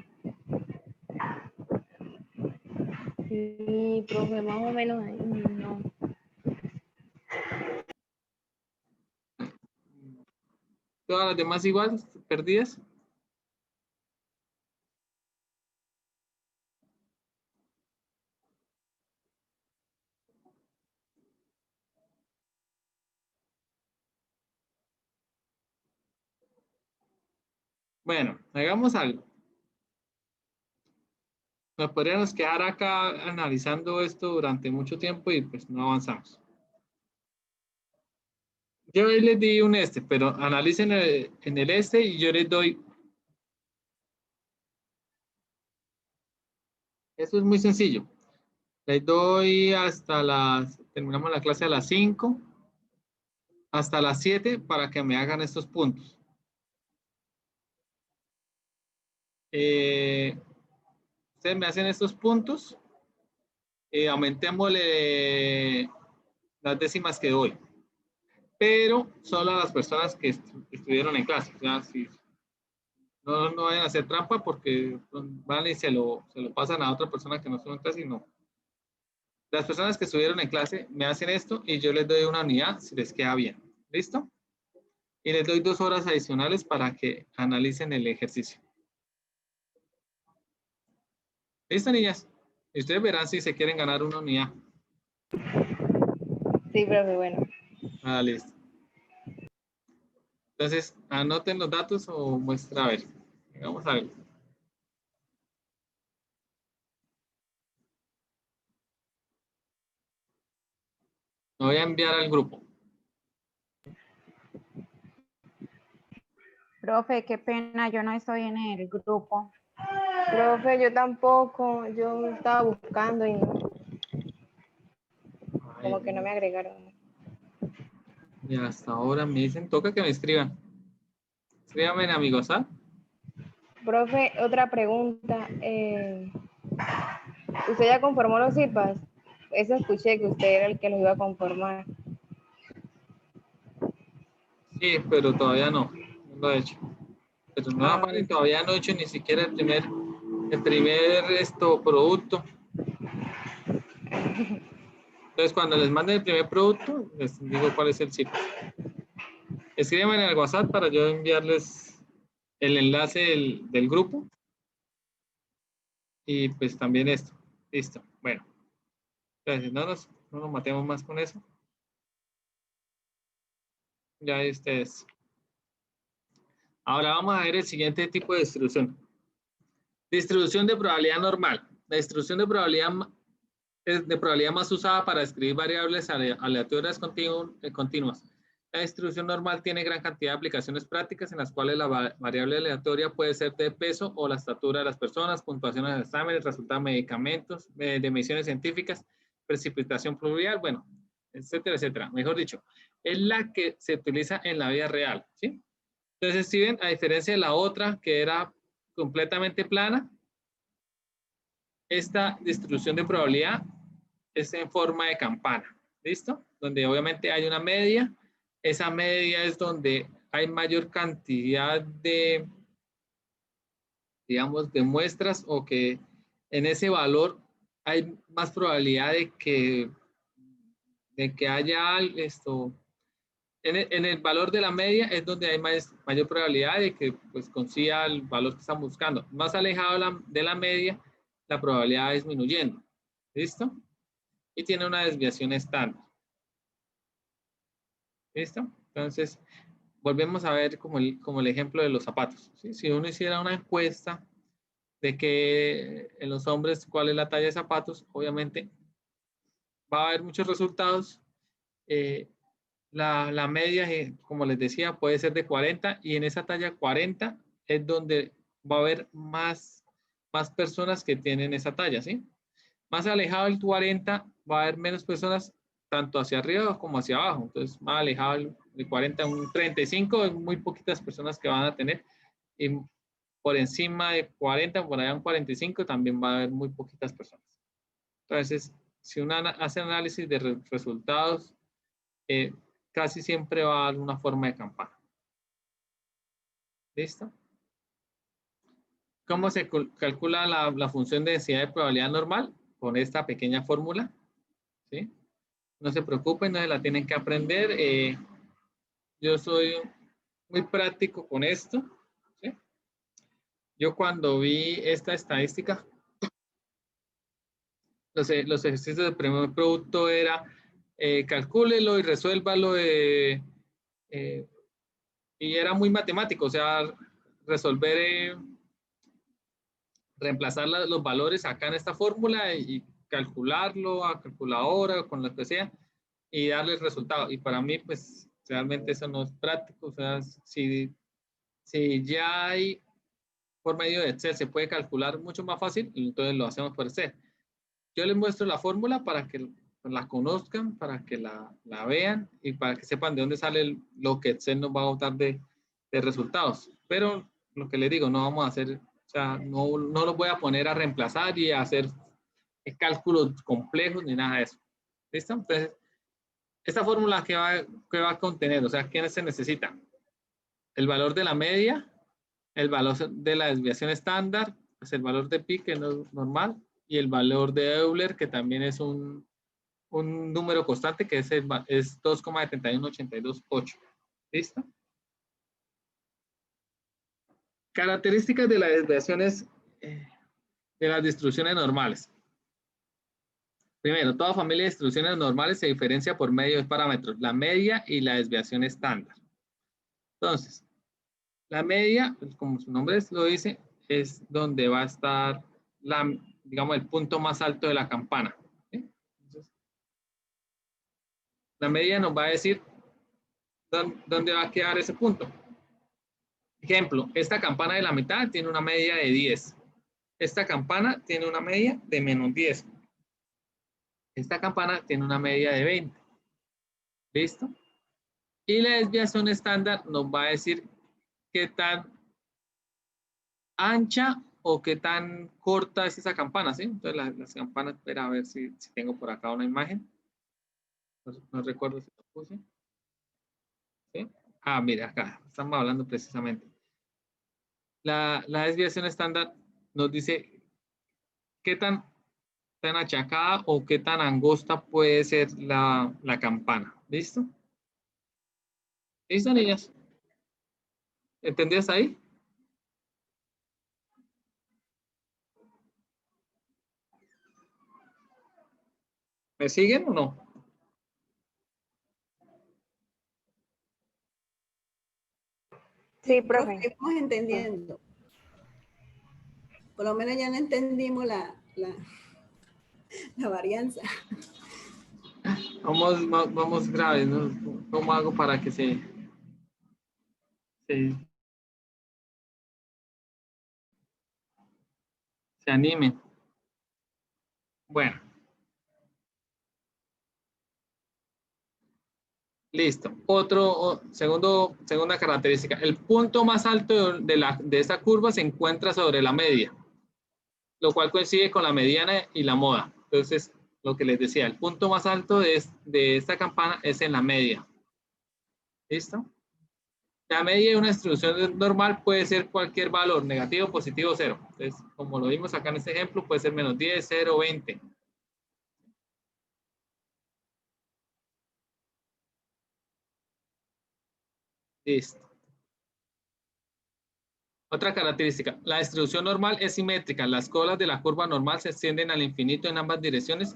Sí, profe, más o menos ahí, no. ¿Todas las demás igual? ¿Perdidas? Bueno, hagamos algo. Nos podríamos quedar acá analizando esto durante mucho tiempo y pues no avanzamos. Yo ahí les di un pero analicen en el y yo les doy. Eso es muy sencillo. Les doy terminamos la clase a las 5, hasta las 7 para que me hagan estos puntos. Ustedes me hacen estos puntos, aumentémosle las décimas que doy. Pero solo a las personas que estuvieron en clase. O sea, si no vayan a hacer trampa porque van y se lo pasan a otra persona que no estuvo en clase y no. Las personas que estuvieron en clase me hacen esto y yo les doy una unidad si les queda bien. ¿Listo? Y les doy 2 horas adicionales para que analicen el ejercicio. ¿Listo, niñas? Y ustedes verán si se quieren ganar una unidad. Sí, profe, bueno. Ah, listo. Entonces, anoten los datos o muestra a ver. Vamos a ver. Lo voy a enviar al grupo. Profe, qué pena, yo no estoy en el grupo. Profe, yo tampoco, yo estaba buscando y no, como que no me agregaron. Y hasta ahora me dicen, toca que me escriban. Escríbame, amigos, ¿ah? Profe, otra pregunta. ¿Usted ya conformó los IPAs? Eso escuché que usted era el que los iba a conformar. Sí, pero todavía no lo he hecho. Pero no, Ah, Mari, todavía no he hecho ni siquiera el primer producto. Entonces, cuando les mande el primer producto, les digo cuál es el sitio. Escríbanme en el WhatsApp para yo enviarles el enlace del grupo. Y pues también esto. Listo. Bueno. Entonces, no nos matemos más con eso. Ya ustedes. Ahora vamos a ver el siguiente tipo de distribución. Distribución de probabilidad normal. La distribución de probabilidad más usada para escribir variables aleatorias continuas. La distribución normal tiene gran cantidad de aplicaciones prácticas en las cuales la variable aleatoria puede ser de peso o la estatura de las personas, puntuaciones de exámenes, resultados de medicamentos, de mediciones científicas, precipitación pluvial, bueno, etcétera, etcétera. Mejor dicho, es la que se utiliza en la vida real, ¿sí? Entonces, si ven, a diferencia de la otra que era completamente plana, esta distribución de probabilidad es en forma de campana, ¿listo? Donde obviamente hay una media. Esa media es donde hay mayor cantidad de, digamos, de muestras o que en ese valor hay más probabilidad de que haya esto. En el valor de la media es donde hay mayor probabilidad de que pues, consiga el valor que están buscando. Más alejado de la media, la probabilidad va disminuyendo. ¿Listo? Y tiene una desviación estándar. ¿Listo? Entonces, volvemos a ver como el ejemplo de los zapatos. ¿Sí? Si uno hiciera una encuesta de que en los hombres cuál es la talla de zapatos, obviamente va a haber muchos resultados. La media, como les decía, puede ser de 40 y en esa talla 40 es donde va a haber más personas que tienen esa talla, ¿sí? Más alejado del 40 va a haber menos personas tanto hacia arriba como hacia abajo. Entonces, más alejado del 40, un 35, hay muy poquitas personas que van a tener. Y por encima de 40, por allá un 45, también va a haber muy poquitas personas. Entonces, si uno hace análisis de resultados, casi siempre va a dar una forma de campana. ¿Listo? ¿Cómo se calcula la función de densidad de probabilidad normal? Con esta pequeña fórmula. ¿Sí? No se preocupen, no se la tienen que aprender. Yo soy muy práctico con esto. ¿Sí? Yo cuando vi esta estadística, los ejercicios de primer producto era calcúlelo y resuélvalo. Y era muy matemático, o sea, resolver, reemplazar los valores acá en esta fórmula y calcularlo a calculadora o con lo que sea y darle el resultado. Y para mí, pues, realmente eso no es práctico. O sea, si ya hay por medio de Excel se puede calcular mucho más fácil, entonces lo hacemos por Excel. Yo les muestro la fórmula para que la conozcan, para que la vean y para que sepan de dónde sale lo que Excel nos va a botar de resultados. Pero lo que les digo, no vamos a hacer, o sea, no los voy a poner a reemplazar y a hacer cálculos complejos ni nada de eso. ¿Listo? Entonces, esta fórmula ¿qué va a contener? O sea, ¿qué se necesita? El valor de la media, el valor de la desviación estándar, pues el valor de pi, que no es normal, y el valor de Euler, que también es un número constante, que es 2,71828. ¿Listo? Características de las desviaciones de las distribuciones normales. Primero, toda familia de distribuciones normales se diferencia por medio de parámetros, la media y la desviación estándar. Entonces, la media, como su nombre lo dice, es donde va a estar, digamos, el punto más alto de la campana. ¿Sí? Entonces, la media nos va a decir dónde va a quedar ese punto. Ejemplo, esta campana de la mitad tiene una media de 10. Esta campana tiene una media de menos 10. Esta campana tiene una media de 20. ¿Listo? Y la desviación estándar nos va a decir qué tan ancha o qué tan corta es esa campana, ¿sí? Entonces las campanas, espera a ver si tengo por acá una imagen. No recuerdo si lo puse. ¿Sí? Ah, mira, acá estamos hablando precisamente. La desviación estándar nos dice qué tan achacada o qué tan angosta puede ser la campana. ¿Listo? ¿Listo, niñas? ¿Entendías ahí? ¿Me siguen o no? Sí, Profe, profe. vamos entendiendo. Por lo menos ya no entendimos la varianza. Vamos graves, ¿no? ¿Cómo hago para que se animen? Bueno, listo. Segunda característica. El punto más alto de esta curva se encuentra sobre la media, lo cual coincide con la mediana y la moda. Entonces, lo que les decía, el punto más alto de esta campana es en la media. ¿Listo? La media de una distribución normal puede ser cualquier valor, negativo, positivo, cero. Entonces, como lo vimos acá en este ejemplo, puede ser menos 10, 0, 20. Listo. Otra característica, la distribución normal es simétrica. Las colas de la curva normal se extienden al infinito en ambas direcciones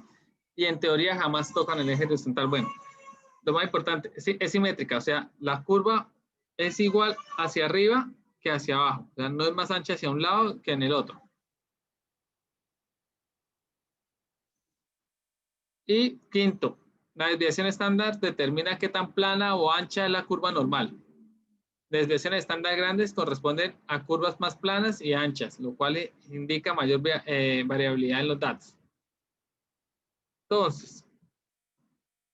y en teoría jamás tocan el eje horizontal. Bueno, lo más importante, es simétrica, o sea, la curva es igual hacia arriba que hacia abajo. O sea, no es más ancha hacia un lado que en el otro. Y quinto, la desviación estándar determina qué tan plana o ancha es la curva normal. Las desviaciones estándar grandes corresponden a curvas más planas y anchas, lo cual indica mayor variabilidad en los datos. Entonces,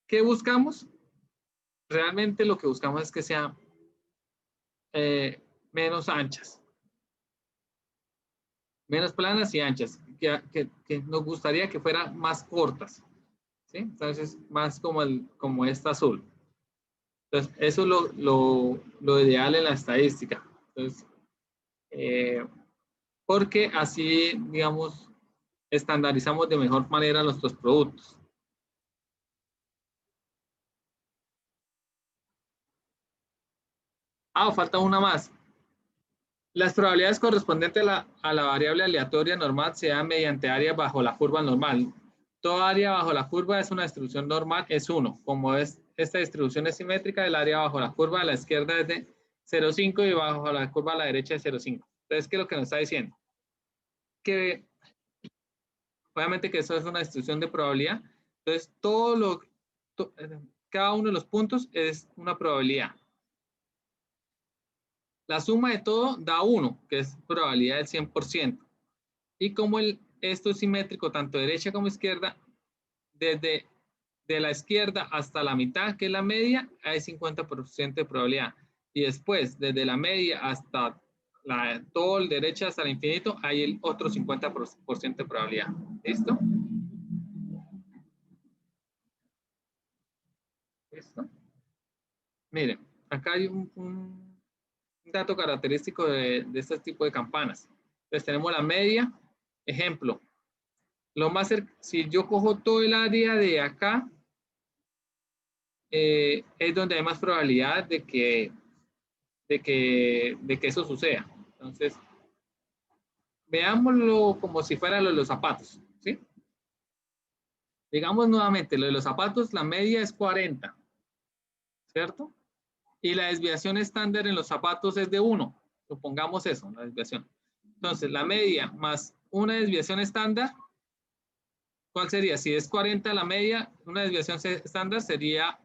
¿qué buscamos? Realmente lo que buscamos es que sean menos anchas, menos planas y anchas, que nos gustaría que fueran más cortas, ¿sí? Entonces, más como esta azul. Entonces, eso es lo ideal en la estadística. Entonces, porque así, digamos, estandarizamos de mejor manera nuestros productos. Ah, falta una más. Las probabilidades correspondientes a la variable aleatoria normal se dan mediante área bajo la curva normal. Toda área bajo la curva es una distribución normal, es 1. Como esta distribución es simétrica, el área bajo la curva a la izquierda es de 0,5 y bajo la curva a la derecha es 0,5. Entonces, ¿qué es lo que nos está diciendo? Que obviamente que eso es una distribución de probabilidad. Entonces, cada uno de los puntos es una probabilidad. La suma de todo da 1, que es probabilidad del 100%. Y como esto es simétrico, tanto derecha como izquierda, desde de la izquierda hasta la mitad, que es la media, hay 50% de probabilidad. Y después, desde la media hasta todo el derecha hasta el infinito, hay el otro 50% de probabilidad. ¿Listo? ¿Listo? Miren, acá hay un dato característico de este tipo de campanas. Entonces tenemos la media. Ejemplo, si yo cojo todo el área de acá, es donde hay más probabilidad de que eso suceda. Entonces, veámoslo como si fuera lo de los zapatos, ¿sí? Digamos nuevamente, lo de los zapatos, la media es 40, ¿cierto? Y la desviación estándar en los zapatos es de 1. Supongamos eso, la desviación. Entonces, la media más una desviación estándar, ¿cuál sería? Si es 40 la media, una desviación estándar sería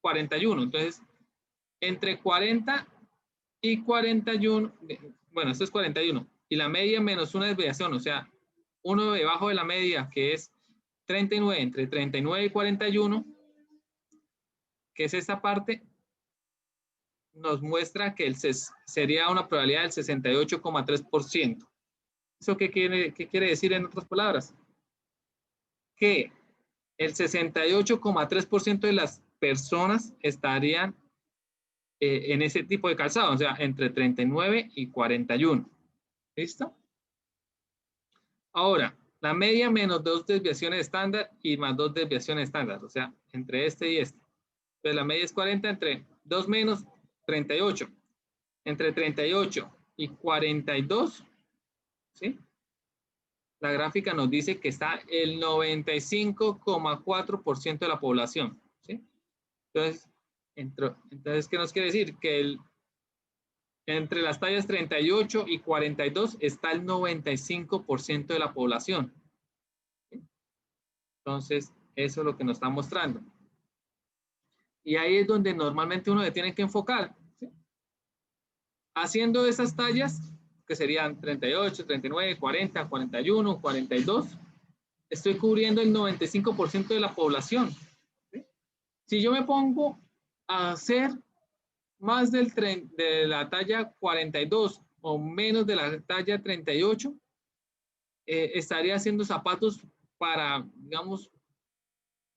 41. Entonces, entre 40 y 41, bueno, esto es 41. Y la media menos una desviación, o sea, uno debajo de la media, que es 39, entre 39 y 41, que es esta parte, nos muestra que sería una probabilidad del 68,3%. ¿Eso qué quiere decir en otras palabras? Que el 68,3% de las personas estarían en ese tipo de calzado, o sea, entre 39 y 41. ¿Listo? Ahora, la media menos 2 desviaciones estándar y más 2 desviaciones estándar, o sea, entre este y este. Entonces, la media es 40 entre 2 menos 38. Entre 38 y 42, ¿sí? La gráfica nos dice que está el 95,4% de la población, ¿sí? Entonces, ¿qué nos quiere decir? Que entre las tallas 38 y 42 está el 95% de la población. ¿Sí? Entonces, eso es lo que nos está mostrando. Y ahí es donde normalmente uno le tiene que enfocar. ¿Sí? Haciendo esas tallas, que serían 38, 39, 40, 41, 42, estoy cubriendo el 95% de la población. ¿Sí? Si yo me pongo a hacer más de la talla 42 o menos de la talla 38, estaría haciendo zapatos para, digamos,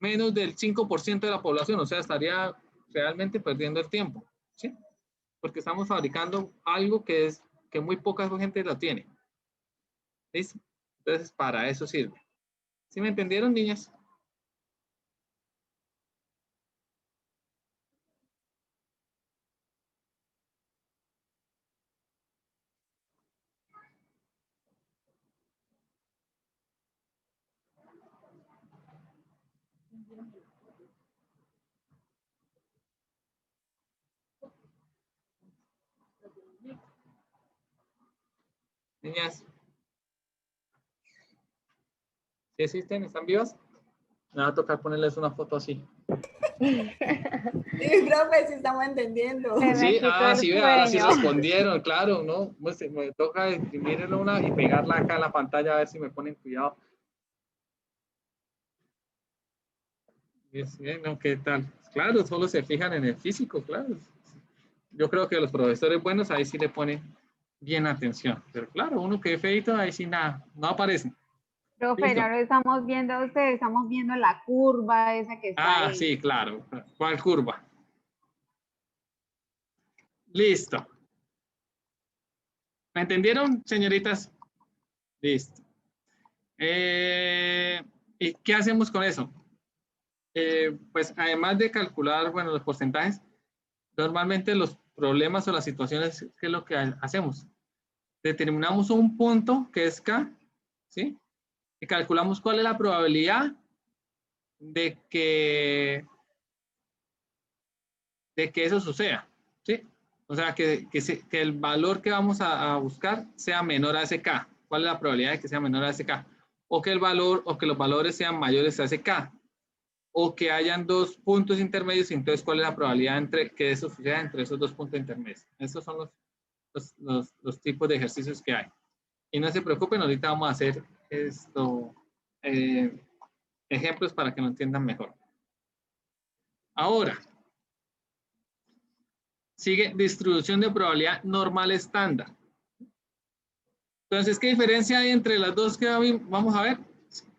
menos del 5% de la población, o sea, estaría realmente perdiendo el tiempo, ¿sí? Porque estamos fabricando algo que muy poca gente lo tiene. ¿Listo? Entonces, para eso sirve. ¿Sí me entendieron, niñas? Niñas, ¿sí existen? ¿Están vivas? Me va a tocar ponerles una foto así. Sí, profe, sí estamos entendiendo. Se me Sí, quitó el sí, ahora sí sueño. respondieron, claro, ¿no? Pues, me toca imprimirle una y pegarla acá en la pantalla a ver si me ponen cuidado. ¿No? ¿Qué tal? Claro, solo se fijan en el físico, claro. Yo creo que los profesores buenos ahí sí le ponen bien atención. Pero claro, uno que es feito, ahí sí nada, no aparece. Profe, ¿Listo? no lo estamos viendo a ustedes, estamos viendo la curva esa que está Ah, ahí. sí, claro. ¿Cuál curva? Listo. ¿Me entendieron, señoritas? Listo. ¿Y qué hacemos con eso? Pues además de calcular, bueno, los porcentajes, normalmente los problemas o las situaciones, ¿qué es lo que hacemos? Determinamos un punto que es K, ¿sí? Y calculamos cuál es la probabilidad de que eso suceda, ¿sí? O sea, que el valor que vamos a buscar sea menor a ese K. ¿Cuál es la probabilidad de que sea menor a ese K? O que los valores sean mayores a ese K. O que hayan dos puntos intermedios, y entonces cuál es la probabilidad entre que eso suceda entre esos dos puntos intermedios. Esos son los tipos de ejercicios que hay. Y no se preocupen, ahorita vamos a hacer ejemplos para que lo entiendan mejor. Ahora, sigue distribución de probabilidad normal estándar. Entonces, ¿qué diferencia hay entre las dos que vamos a ver?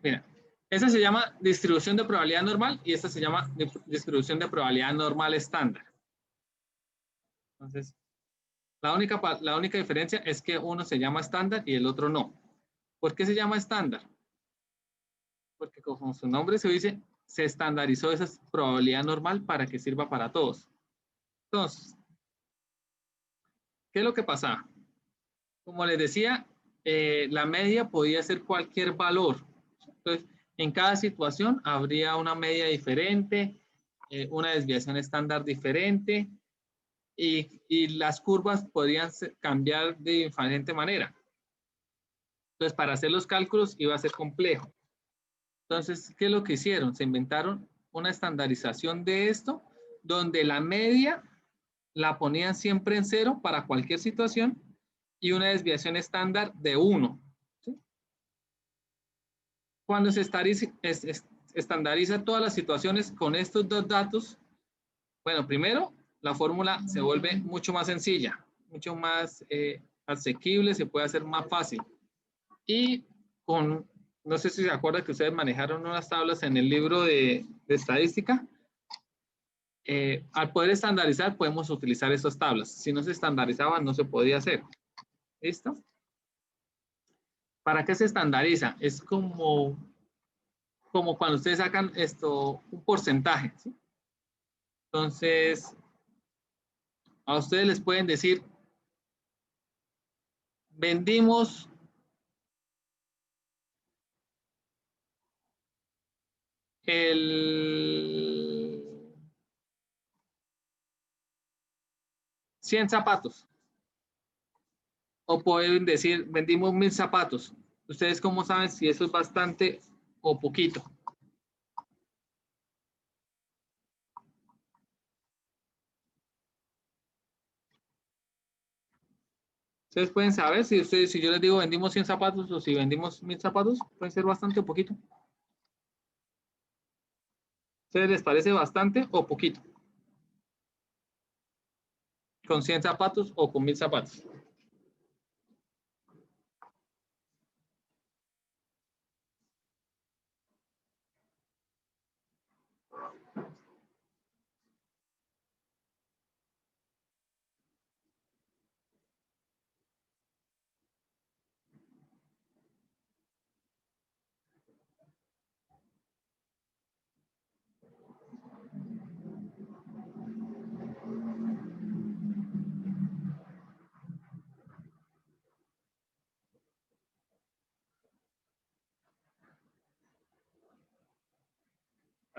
Mira, esta se llama distribución de probabilidad normal y esta se llama distribución de probabilidad normal estándar. Entonces, la única diferencia es que uno se llama estándar y el otro no. ¿Por qué se llama estándar? Porque como su nombre se dice, se estandarizó esa probabilidad normal para que sirva para todos. Entonces, ¿qué es lo que pasa? Como les decía, la media podía ser cualquier valor. Entonces, en cada situación habría una media diferente, una desviación estándar diferente y las curvas podrían cambiar de diferente manera. Entonces, para hacer los cálculos iba a ser complejo. Entonces, ¿qué es lo que hicieron? Se inventaron una estandarización de esto, donde la media la ponían siempre en 0 para cualquier situación y una desviación estándar de 1. ¿Sí? Cuando se estandariza todas las situaciones con estos dos datos, bueno, primero la fórmula se vuelve mucho más sencilla, mucho más asequible, se puede hacer más fácil. Y no sé si se acuerdan que ustedes manejaron unas tablas en el libro de estadística. Al poder estandarizar, podemos utilizar esas tablas. Si no se estandarizaban, no se podía hacer. ¿Listo? ¿Para qué se estandariza? Es como cuando ustedes sacan un porcentaje, ¿sí? Entonces, a ustedes les pueden decir, vendimos el 100 zapatos. O pueden decir, vendimos 1000 zapatos. ¿Ustedes cómo saben si eso es bastante o poquito? Ustedes pueden saber si yo les digo vendimos 100 zapatos o si vendimos 1000 zapatos, puede ser bastante o poquito. ¿Ustedes les parece bastante o poquito? ¿Con 100 zapatos o con 1000 zapatos?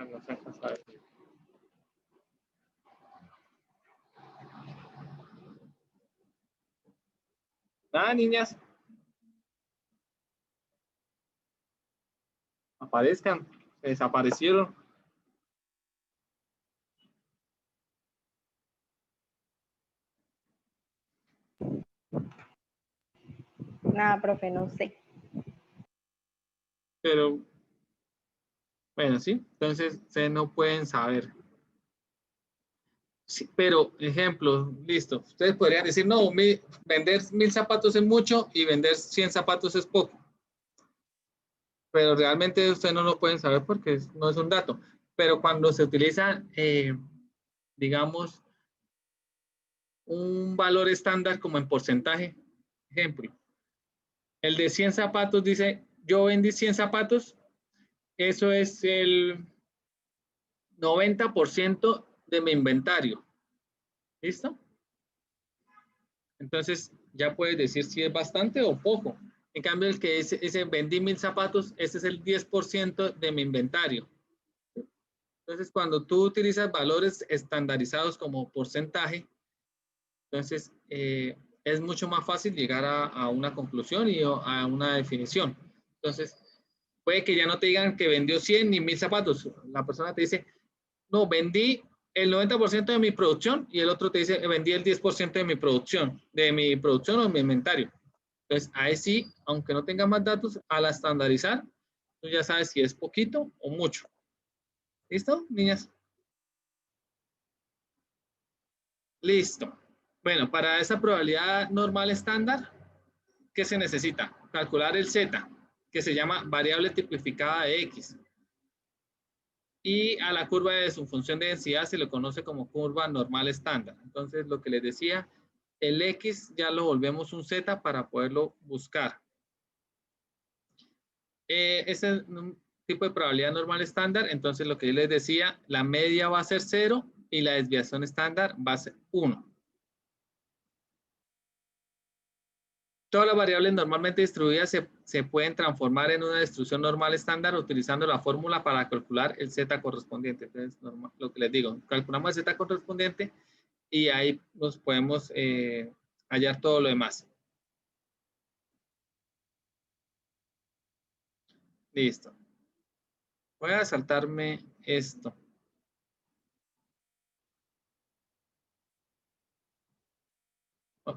No sé, nada, niñas. Aparezcan. Desaparecieron. Nada, profe, no sé. Pero, bueno, sí. Entonces, ustedes no pueden saber. Sí, pero, ejemplo, listo. Ustedes podrían decir, no, vender 1000 zapatos es mucho y vender 100 zapatos es poco. Pero realmente ustedes no lo pueden saber porque no es un dato. Pero cuando se utiliza, digamos, un valor estándar como en porcentaje, ejemplo, el de 100 zapatos dice, yo vendí 100 zapatos, eso es el 90% de mi inventario. ¿Listo? Entonces, ya puedes decir si es bastante o poco. En cambio, el que ese vendí 1000 zapatos, ese es el 10% de mi inventario. Entonces, cuando tú utilizas valores estandarizados como porcentaje, entonces es mucho más fácil llegar a una conclusión y a una definición. Entonces, puede que ya no te digan que vendió 100 ni 1000 zapatos. La persona te dice, no, vendí el 90% de mi producción y el otro te dice, vendí el 10% de mi producción o mi inventario. Entonces, ahí sí, aunque no tenga más datos, al estandarizar, tú ya sabes si es poquito o mucho. ¿Listo, niñas? Listo. Bueno, para esa probabilidad normal estándar, ¿qué se necesita? Calcular el Z, que se llama variable tipificada de X. Y a la curva de su función de densidad se le conoce como curva normal estándar. Entonces, lo que les decía, el X ya lo volvemos un Z para poderlo buscar. Ese es un tipo de probabilidad normal estándar. Entonces, lo que yo les decía, la media va a ser 0 y la desviación estándar va a ser 1. Todas las variables normalmente distribuidas se pueden transformar en una distribución normal estándar utilizando la fórmula para calcular el Z correspondiente. Entonces, lo que les digo, calculamos el Z correspondiente y ahí nos podemos hallar todo lo demás. Listo. Voy a saltarme esto.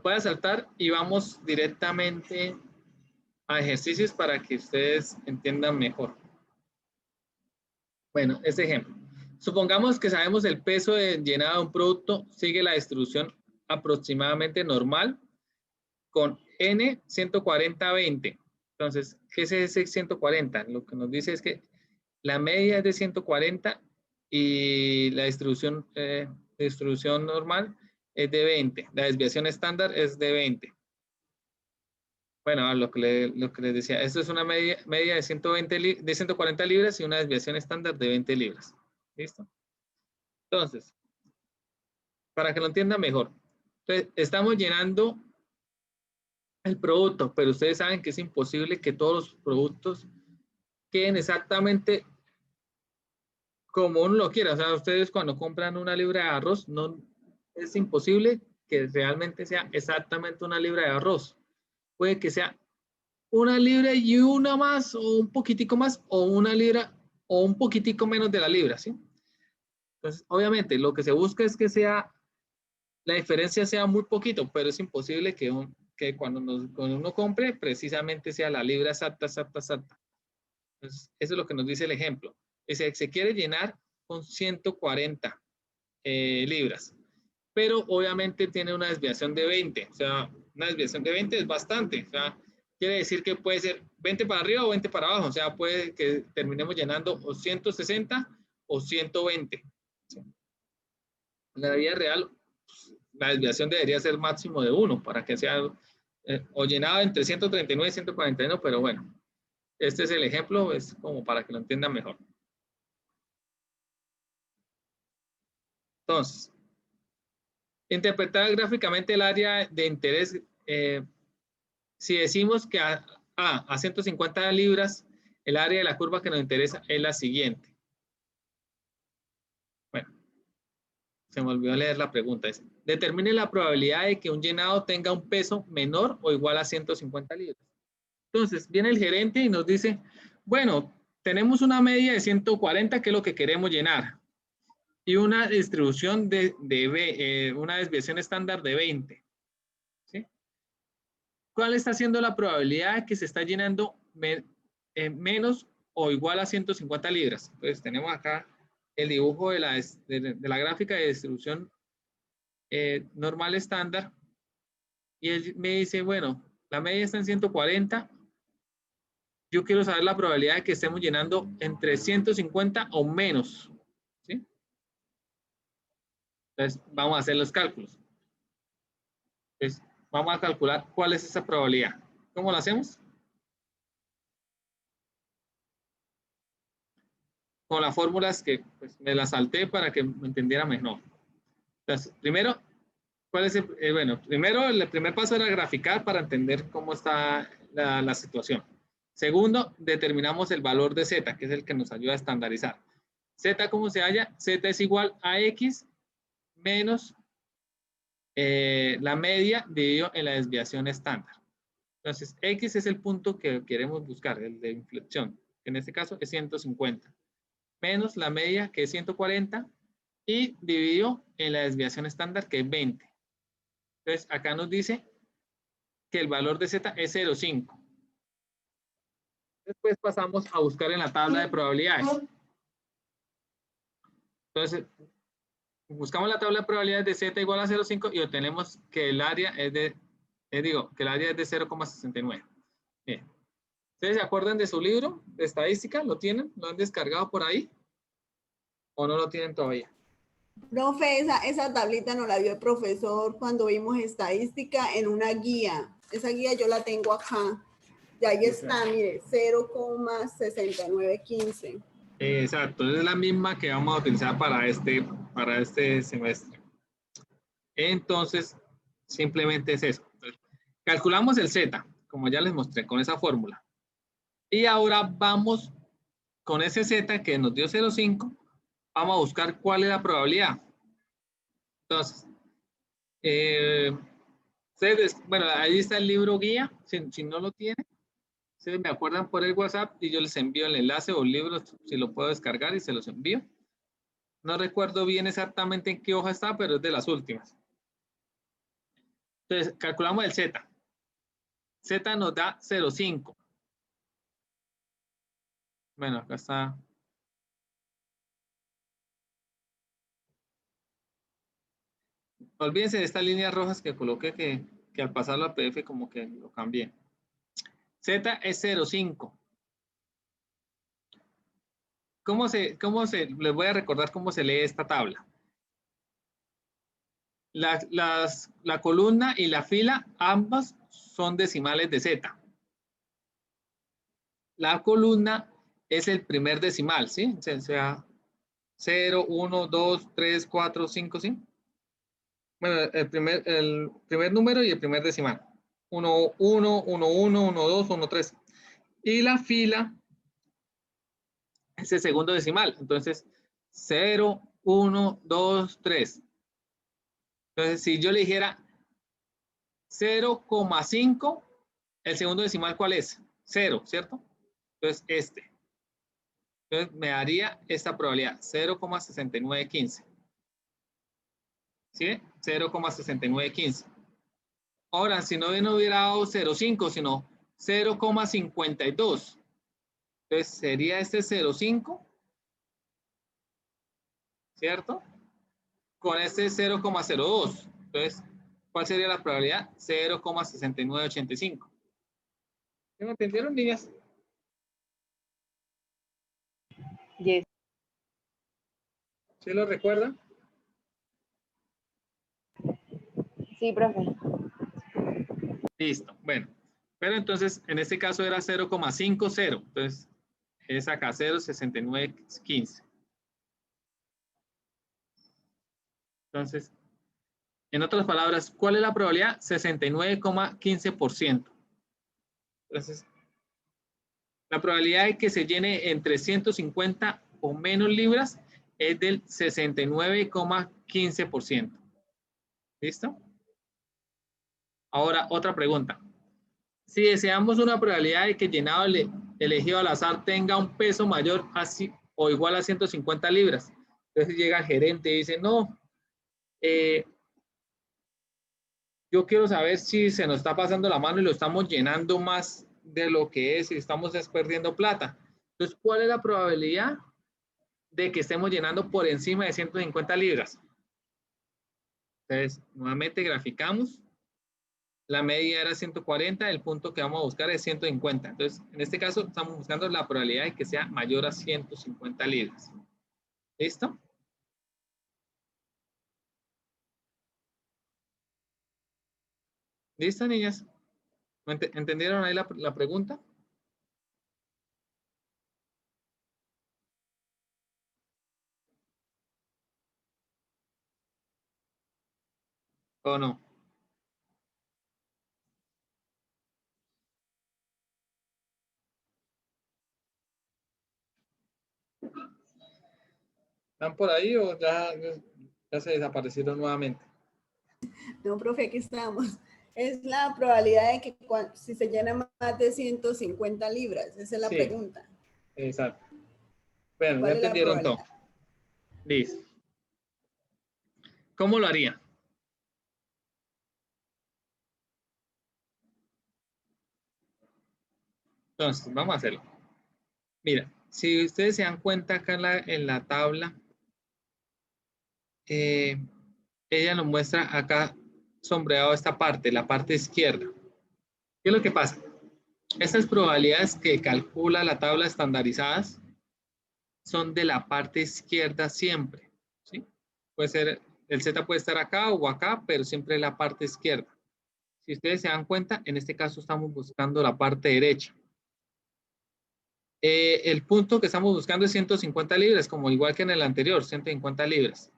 Voy a saltar y vamos directamente a ejercicios para que ustedes entiendan mejor. Bueno, este ejemplo. Supongamos que sabemos el peso de llenado de un producto sigue la distribución aproximadamente normal con N 140-20. Entonces, ¿qué es ese 140? Lo que nos dice es que la media es de 140 y la distribución normal es de 20. La desviación estándar es de 20. Bueno, lo que les decía, esto es una media de 140 libras y una desviación estándar de 20 libras. ¿Listo? Entonces, para que lo entiendan mejor, entonces, estamos llenando el producto, pero ustedes saben que es imposible que todos los productos queden exactamente como uno lo quiera. O sea, ustedes cuando compran una libra de arroz, no es imposible que realmente sea exactamente una libra de arroz. Puede que sea una libra y una más, o un poquitico más, o una libra, o un poquitico menos de la libra, ¿sí? Entonces, obviamente, lo que se busca es que la diferencia sea muy poquito, pero es imposible que cuando uno compre, precisamente sea la libra exacta. Entonces, eso es lo que nos dice el ejemplo. Se quiere llenar con 140 libras, pero obviamente tiene una desviación de 20. O sea, una desviación de 20 es bastante. O sea, quiere decir que puede ser 20 para arriba o 20 para abajo. O sea, puede que terminemos llenando o 160 o 120. ¿Sí? En la vida real, la desviación debería ser máximo de 1 para que sea o llenado entre 139 y 141, pero bueno, este es el ejemplo, es como para que lo entiendan mejor. Entonces, interpretar gráficamente el área de interés, si decimos que a 150 libras, el área de la curva que nos interesa es la siguiente. Bueno, se me olvidó leer la pregunta. Determine la probabilidad de que un llenado tenga un peso menor o igual a 150 libras. Entonces, viene el gerente y nos dice, bueno, tenemos una media de 140, que es lo que queremos llenar, y una distribución una desviación estándar de 20. ¿Sí? ¿Cuál está siendo la probabilidad de que se está llenando menos o igual a 150 libras? Entonces, tenemos acá el dibujo de la gráfica de distribución normal estándar, y él me dice, bueno, la media está en 140. Yo quiero saber la probabilidad de que estemos llenando entre 150 o menos. ¿Sí? Entonces, vamos a hacer los cálculos. Entonces, vamos a calcular cuál es esa probabilidad. ¿Cómo lo hacemos? Con las fórmulas que pues, me las salté para que me entendiera mejor. Entonces, primero, primero el primer paso era graficar para entender cómo está la situación. Segundo, determinamos el valor de Z, que es el que nos ayuda a estandarizar. Z, ¿cómo se halla? Z es igual a X menos la media dividido en la desviación estándar. Entonces, X es el punto que queremos buscar, el de inflexión. En este caso es 150. Menos la media, que es 140, y dividido en la desviación estándar, que es 20. Entonces, acá nos dice que el valor de Z es 0,5. Después pasamos a buscar en la tabla de probabilidades. Entonces, buscamos la tabla de probabilidades de Z igual a 0,5 y obtenemos que el área es de, que el área es de 0,69. Bien. ¿Ustedes se acuerdan de su libro de estadística? ¿Lo tienen? ¿Lo han descargado por ahí? ¿O no lo tienen todavía? Profe, esa tablita nos la dio el profesor cuando vimos estadística en una guía. Esa guía yo la tengo acá. Y ahí está, mire, 0,6915. Exacto, es la misma que vamos a utilizar para este semestre. Entonces, simplemente es eso. Calculamos el Z, como ya les mostré, con esa fórmula. Y ahora vamos con ese Z que nos dio 0,5, vamos a buscar cuál es la probabilidad. Entonces, bueno, ahí está el libro guía, si no lo tienen, ustedes me acuerdan por el WhatsApp y yo les envío el enlace o el libro, si lo puedo descargar y se los envío. No recuerdo bien exactamente en qué hoja está, pero es de las últimas. Entonces, calculamos el Z. Z nos da 0,5. Bueno, acá está. Olvídense de estas líneas rojas que coloqué que al pasarlo a PDF como que lo cambié. Z es 0,5. Les voy a recordar cómo se lee esta tabla. La columna y la fila, ambas son decimales de Z. La columna es el primer decimal, ¿sí? O sea, 0, 1, 2, 3, 4, 5, ¿sí? Bueno, el primer número y el primer decimal. 1, 1, 1, 1, 1, 2, 1, 3. Y la fila es el segundo decimal. Entonces, 0, 1, 2, 3. Entonces, si yo le dijera 0,5, el segundo decimal, ¿cuál es? 0, ¿cierto? Entonces, este. Entonces, me daría esta probabilidad, 0,6915. ¿Sí? 0,6915. Ahora, si no hubiera dado 0,5, sino 0,52. Entonces, sería este 0,5, ¿cierto? Con este 0,02. Entonces, ¿cuál sería la probabilidad? 0,6985. ¿Sí me entendieron, niñas? Yes. ¿Sí lo recuerdan? Sí, profe. Listo. Bueno, pero entonces, en este caso era 0,50. Entonces, es acá 0,6915. Entonces, en otras palabras, ¿cuál es la probabilidad? 69,15%. Entonces, la probabilidad de que se llene entre 150 o menos libras es del 69,15%. ¿Listo? Ahora, otra pregunta. Si deseamos una probabilidad de que llenado elegido al azar tenga un peso mayor así, o igual a 150 libras, entonces llega el gerente y dice, no, yo quiero saber si se nos está pasando la mano y lo estamos llenando más de lo que es y estamos perdiendo plata. Entonces, ¿cuál es la probabilidad de que estemos llenando por encima de 150 libras? Entonces, nuevamente graficamos. La media era 140, el punto que vamos a buscar es 150. Entonces, en este caso, estamos buscando la probabilidad de que sea mayor a 150 libras. ¿Listo? ¿Listo, niñas? ¿Entendieron ahí la pregunta? ¿O no? ¿Están por ahí o ya se desaparecieron nuevamente? No, profe, aquí estamos. Es la probabilidad de que si se llena más de 150 libras. Esa es la Sí, pregunta. exacto. Bueno, ya ¿Cuál es la entendieron todo. probabilidad? Listo. ¿Cómo lo haría? Entonces, vamos a hacerlo. Mira, si ustedes se dan cuenta acá en la tabla, ella nos muestra acá sombreado esta parte, la parte izquierda. ¿Qué es lo que pasa? Estas probabilidades que calcula la tabla estandarizadas son de la parte izquierda siempre, ¿sí? Puede ser, el Z puede estar acá o acá, pero siempre la parte izquierda. Si ustedes se dan cuenta, en este caso estamos buscando la parte derecha. El punto que estamos buscando es 150 libras, como igual que en el anterior, 150 libras.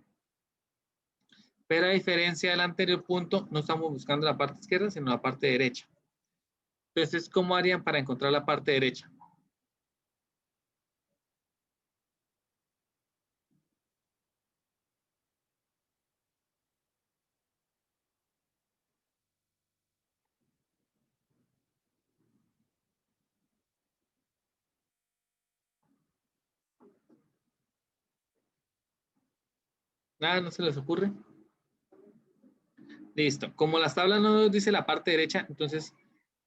Pero a diferencia del anterior punto, no estamos buscando la parte izquierda, sino la parte derecha. Entonces, ¿cómo harían para encontrar la parte derecha? Nada, no se les ocurre. Listo. Como las tablas no nos dice la parte derecha, entonces,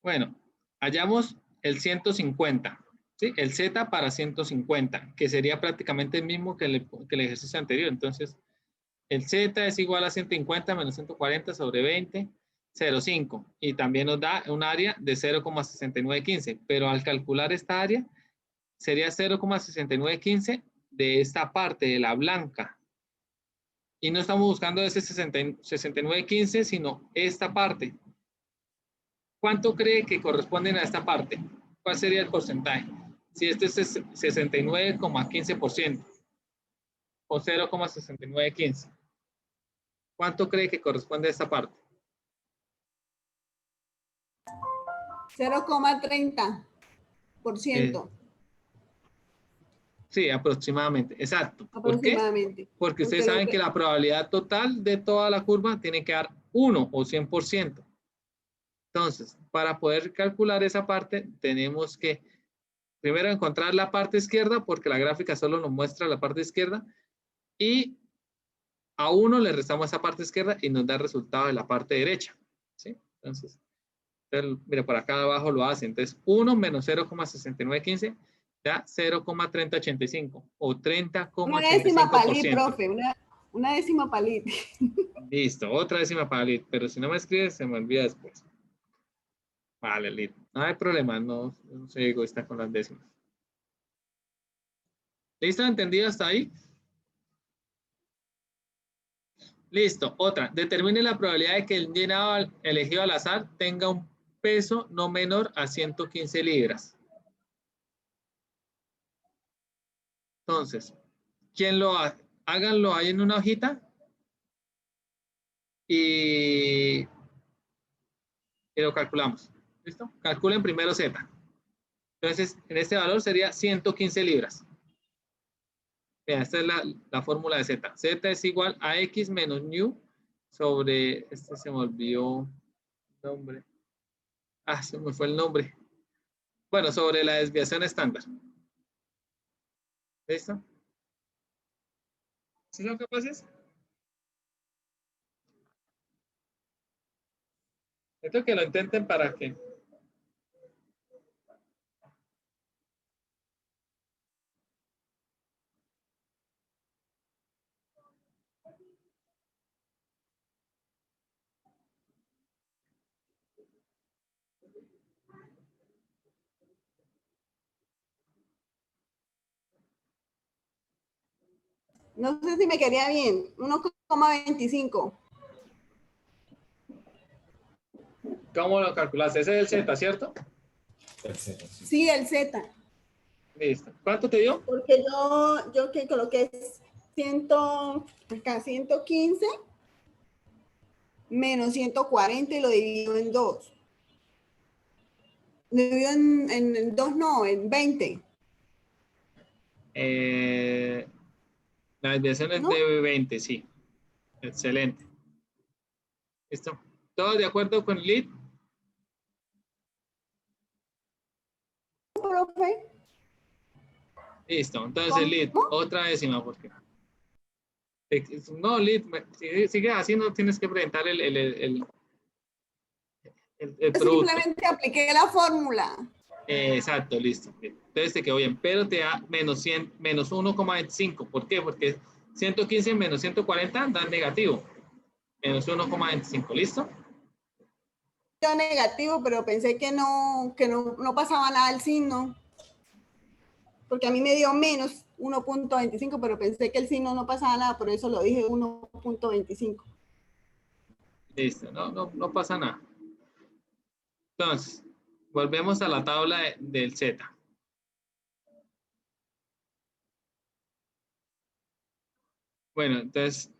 bueno, hallamos el 150, ¿sí? El Z para 150, que sería prácticamente el mismo que el ejercicio anterior. Entonces, el Z es igual a 150 menos 140 sobre 20, 0,5. Y también nos da un área de 0,6915. Pero al calcular esta área, sería 0,6915 de esta parte, de la blanca. Y no estamos buscando ese 6915, sino esta parte. ¿Cuánto cree que corresponden a esta parte? ¿Cuál sería el porcentaje? Si este es 69,15% o 0,6915. ¿Cuánto cree que corresponde a esta parte? 0,30%. Sí, aproximadamente. Exacto. Aproximadamente. ¿Por qué? Porque ustedes saben que la probabilidad total de toda la curva tiene que dar 1 o 100%. Entonces, para poder calcular esa parte, tenemos que primero encontrar la parte izquierda, porque la gráfica solo nos muestra la parte izquierda, y a 1 le restamos esa parte izquierda y nos da el resultado de la parte derecha. ¿Sí? Entonces, mira, por acá abajo lo hace. Entonces, 1 menos 0,6915 da 0,3085 o 30,85%. Una décima palit, profe, una décima palit. Listo, otra décima palit, pero si no me escribes se me olvida después. Vale, listo. No hay problema, no soy egoísta con las décimas. ¿Listo? ¿Entendido hasta ahí? Listo, otra. Determine la probabilidad de que el llenado elegido al azar tenga un peso no menor a 115 libras. Entonces, ¿quién lo hace? Háganlo ahí en una hojita y lo calculamos. ¿Listo? Calculen primero Z. Entonces, en este valor sería 115 libras. Vean, esta es la fórmula de Z. Z es igual a X menos nu sobre, este se me olvidó el nombre. Ah, se me fue el nombre. Bueno, sobre la desviación estándar. ¿Listo? ¿Sí son capaces? Esto que lo intenten para que... No sé si me quería bien. 1,25. ¿Cómo lo calculaste? Ese es el Z, ¿cierto? Sí, el Z. Listo. ¿Cuánto te dio? Porque yo que coloqué 115 menos 140 y lo divido en 2. Lo divido en 2, no, en 20. La desviación es ¿No? de 20, sí. Excelente. ¿Listo? ¿Todos de acuerdo con el lead? Profe. Listo. Entonces, lead, otra décima, porque... No, lead, sigue así, no tienes que presentar el producto. Simplemente apliqué la fórmula. Exacto, listo. Entonces te quedó bien, pero te da menos 1,25. ¿Por qué? Porque 115 menos 140 da negativo. Menos 1,25, ¿listo? Yo negativo, pero pensé que no pasaba nada el signo. Porque a mí me dio menos 1,25, pero pensé que el signo no pasaba nada, por eso lo dije 1,25. Listo, no pasa nada. Entonces, volvemos a la tabla del Z. Bueno, entonces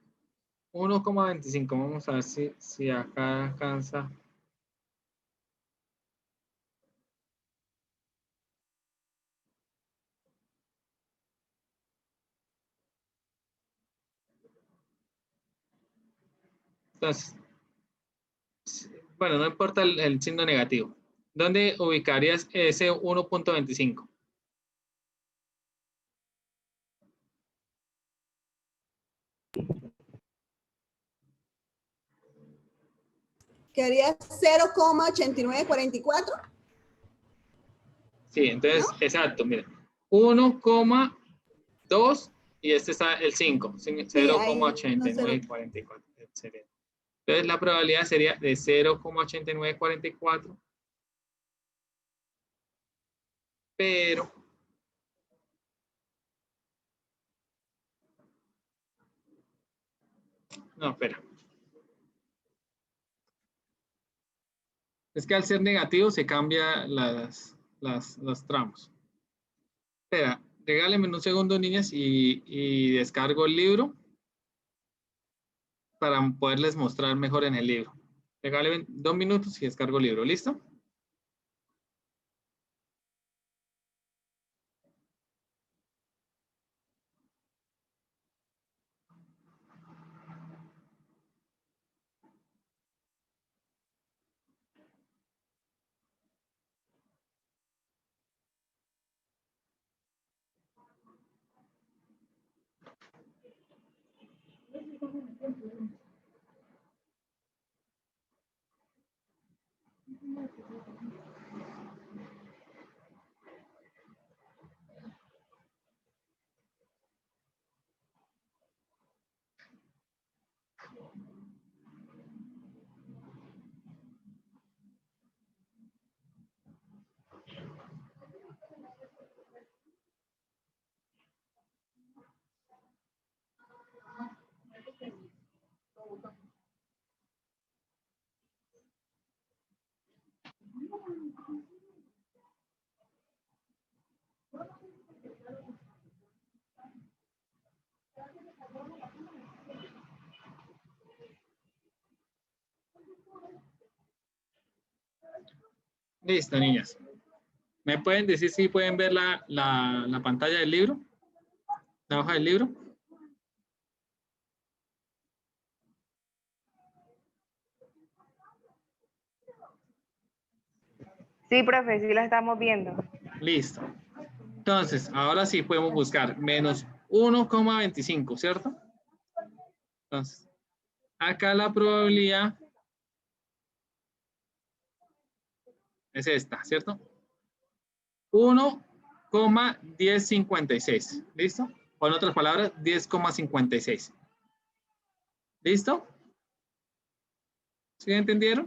1,25. Vamos a ver si acá alcanza. Entonces, bueno, no importa el signo negativo. ¿Dónde ubicarías ese 1,25? Que haría 0,8944. Sí, entonces, ¿no? Exacto, mira. 1,2 Y este está el 5, Sí, ahí, 0,8944. Excelente. Entonces la probabilidad sería de 0,8944, pero no, espera. Es que al ser negativo se cambia los tramos. Espera, regálenme un segundo, niñas, y descargo el libro para poderles mostrar mejor en el libro. Regálenme 2 minutos y descargo el libro. ¿Listo? Listo, niñas. ¿Me pueden decir si pueden ver la pantalla del libro? ¿La hoja del libro? Sí, profe, sí la estamos viendo. Listo. Entonces, ahora sí podemos buscar menos 1,25, ¿cierto? Entonces, acá la probabilidad es esta, ¿cierto? 1,1056. ¿Listo? O en otras palabras, 10,56. ¿Listo? ¿Sí entendieron?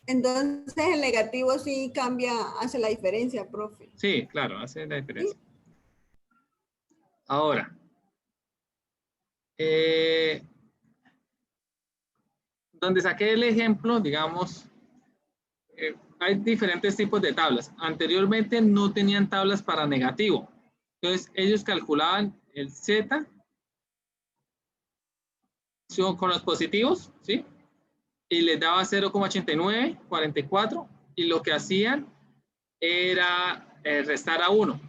Entonces el negativo sí cambia, hace la diferencia, profe. Sí, claro, hace la diferencia. Ahora, donde saqué el ejemplo, digamos, hay diferentes tipos de tablas. Anteriormente no tenían tablas para negativo. Entonces, ellos calculaban el Z con los positivos, ¿sí? Y les daba 0,8944 y lo que hacían era restar a 1.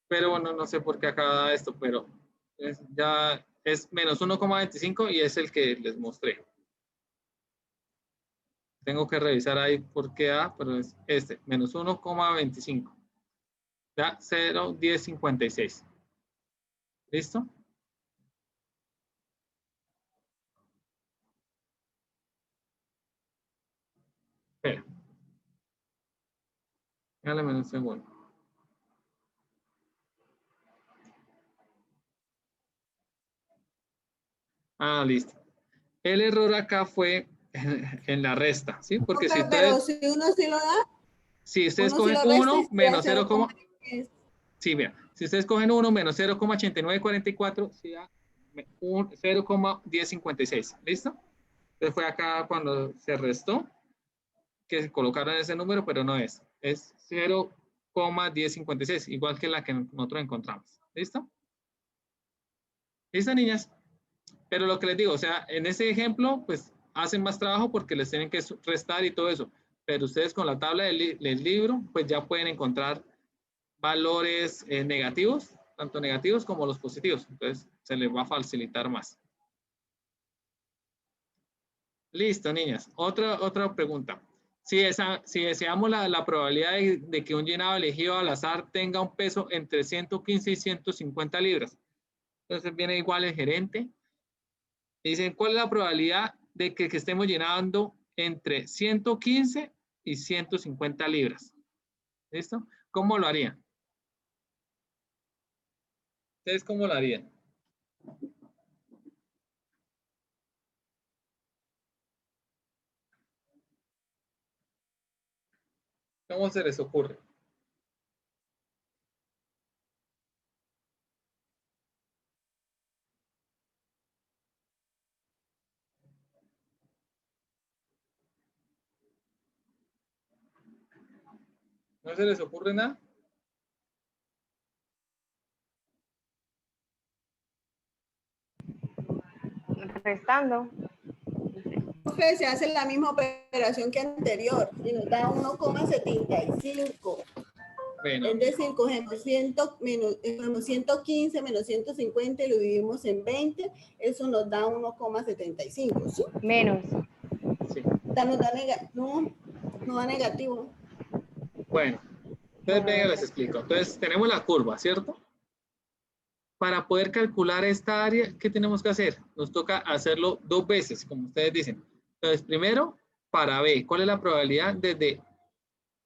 Pero bueno, no sé por qué acá da esto, pero ya es menos 1,25 y es el que les mostré. Tengo que revisar ahí por qué da, pero es este, menos 1,25. Da 0,1056. ¿Listo? Espera. Dale un segundo. Ah, listo. El error acá fue en la resta, ¿sí? Porque si Pero ustedes, si uno sí lo da, si ustedes uno sí cogen lo resta y 1 se da menos 0, 0,10. sí, mira, si ustedes cogen 1 menos 0,8944, sí da 0,1056. ¿Listo? Entonces fue acá cuando se restó que colocaron ese número, pero no es. Es 0,1056, igual que la que nosotros encontramos. ¿Listo? ¿Listo, niñas? Pero lo que les digo, o sea, en ese ejemplo, pues hacen más trabajo porque les tienen que restar y todo eso. Pero ustedes con la tabla del libro, pues ya pueden encontrar valores negativos, tanto negativos como los positivos. Entonces, se les va a facilitar más. Listo, niñas. Otra pregunta. Si deseamos la probabilidad de que un llenado elegido al azar tenga un peso entre 115 y 150 libras. Entonces viene igual el gerente. Dicen, ¿cuál es la probabilidad de que estemos llenando entre 115 y 150 libras? ¿Listo? ¿Cómo lo harían? ¿Ustedes cómo lo harían? ¿Cómo se les ocurre? ¿No se les ocurre nada? Restando. Profe, se hace la misma operación que anterior y nos da 1,75. Bueno, Es decir, cogemos 115 menos 150 y lo dividimos en 20, eso nos da 1,75, ¿sí? Menos. sí. No da negativo. Bueno, entonces venga, les explico. Entonces tenemos la curva, ¿cierto? Para poder calcular esta área, ¿qué tenemos que hacer? Nos toca hacerlo 2 veces, como ustedes dicen. Entonces, primero, para B, ¿cuál es la probabilidad desde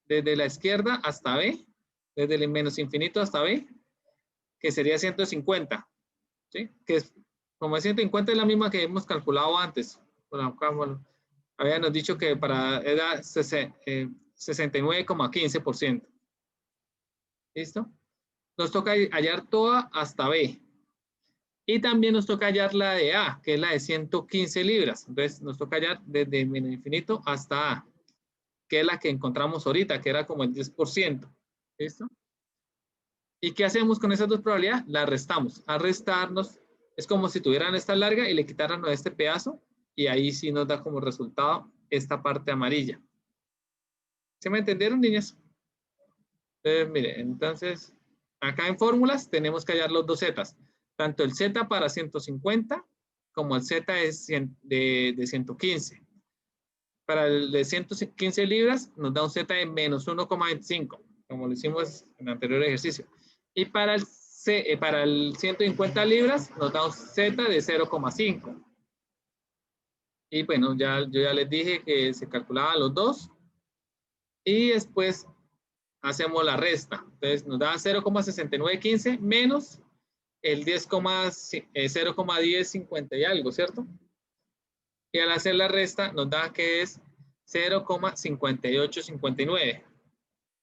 la izquierda hasta B? Desde el menos infinito hasta B, que sería 150, ¿sí? Que es, como es 150 es la misma que hemos calculado antes. Bueno, habíamos dicho que era 69,15%. ¿Listo? Nos toca hallar toda hasta B. Y también nos toca hallar la de A, que es la de 115 libras. Entonces nos toca hallar desde menos infinito hasta A, que es la que encontramos ahorita, que era como el 10%. ¿Listo? ¿Y qué hacemos con esas dos probabilidades? Las restamos. A restarnos es como si tuvieran esta larga y le quitaran este pedazo y ahí sí nos da como resultado esta parte amarilla. ¿Sí me entendieron, niñas? Mire, entonces acá en fórmulas tenemos que hallar los dos zetas. Tanto el z para 150 como el z de 115. Para el de 115 libras nos da un z de menos 1,25, como lo hicimos en el anterior ejercicio. Y para el 150 libras nos da un z de 0,5. Y bueno, yo ya les dije que se calculaban los dos. Y después hacemos la resta. Entonces nos da 0,6915 menos el 0,1050 y algo, ¿cierto? Y al hacer la resta nos da que es 0,5859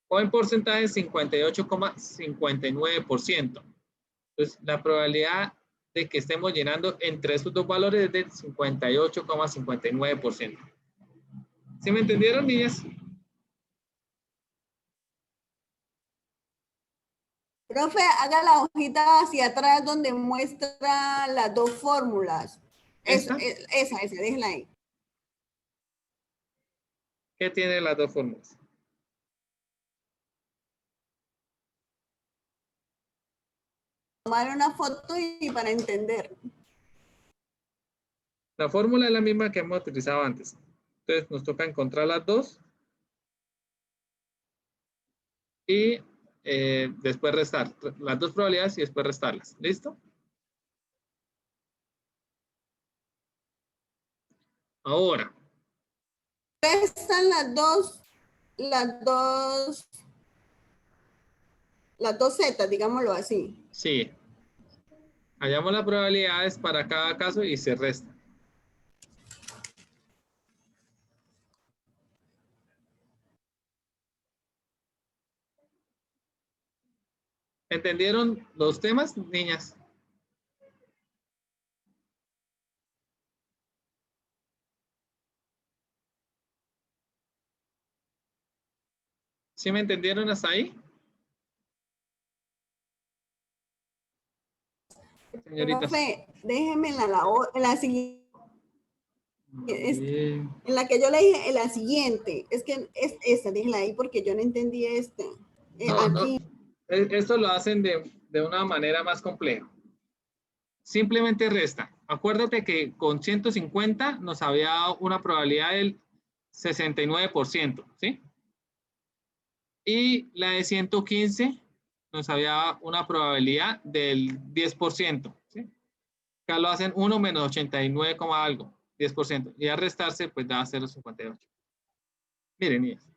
o en porcentaje 58,59%. Entonces la probabilidad de que estemos llenando entre estos dos valores es del 58,59%. ¿Sí me entendieron, niñas? Profe, haga la hojita hacia atrás donde muestra las dos fórmulas. ¿Esta? Esa, déjenla ahí. ¿Qué tiene las dos fórmulas? Tomar una foto y para entender. La fórmula es la misma que hemos utilizado antes. Entonces nos toca encontrar las dos y después restar las dos probabilidades y después restarlas. ¿Listo? Ahora. Restan las dos zetas, digámoslo así. Sí. Hallamos las probabilidades para cada caso y se resta. ¿Entendieron los temas, niñas? ¿Sí me entendieron hasta ahí? Señoritas. Profe, déjeme en la siguiente. Bien. En la que yo le dije, en la siguiente. Es que es esta, déjenla ahí porque yo no entendí este. Aquí. No. Esto lo hacen de una manera más compleja. Simplemente resta. Acuérdate que con 150 nos había dado una probabilidad del 69%, ¿sí? Y la de 115 nos había dado una probabilidad del 10%, ¿sí? Acá lo hacen 1 menos 89, algo, 10%. Y al restarse, pues da 0,58. Miren, niñas.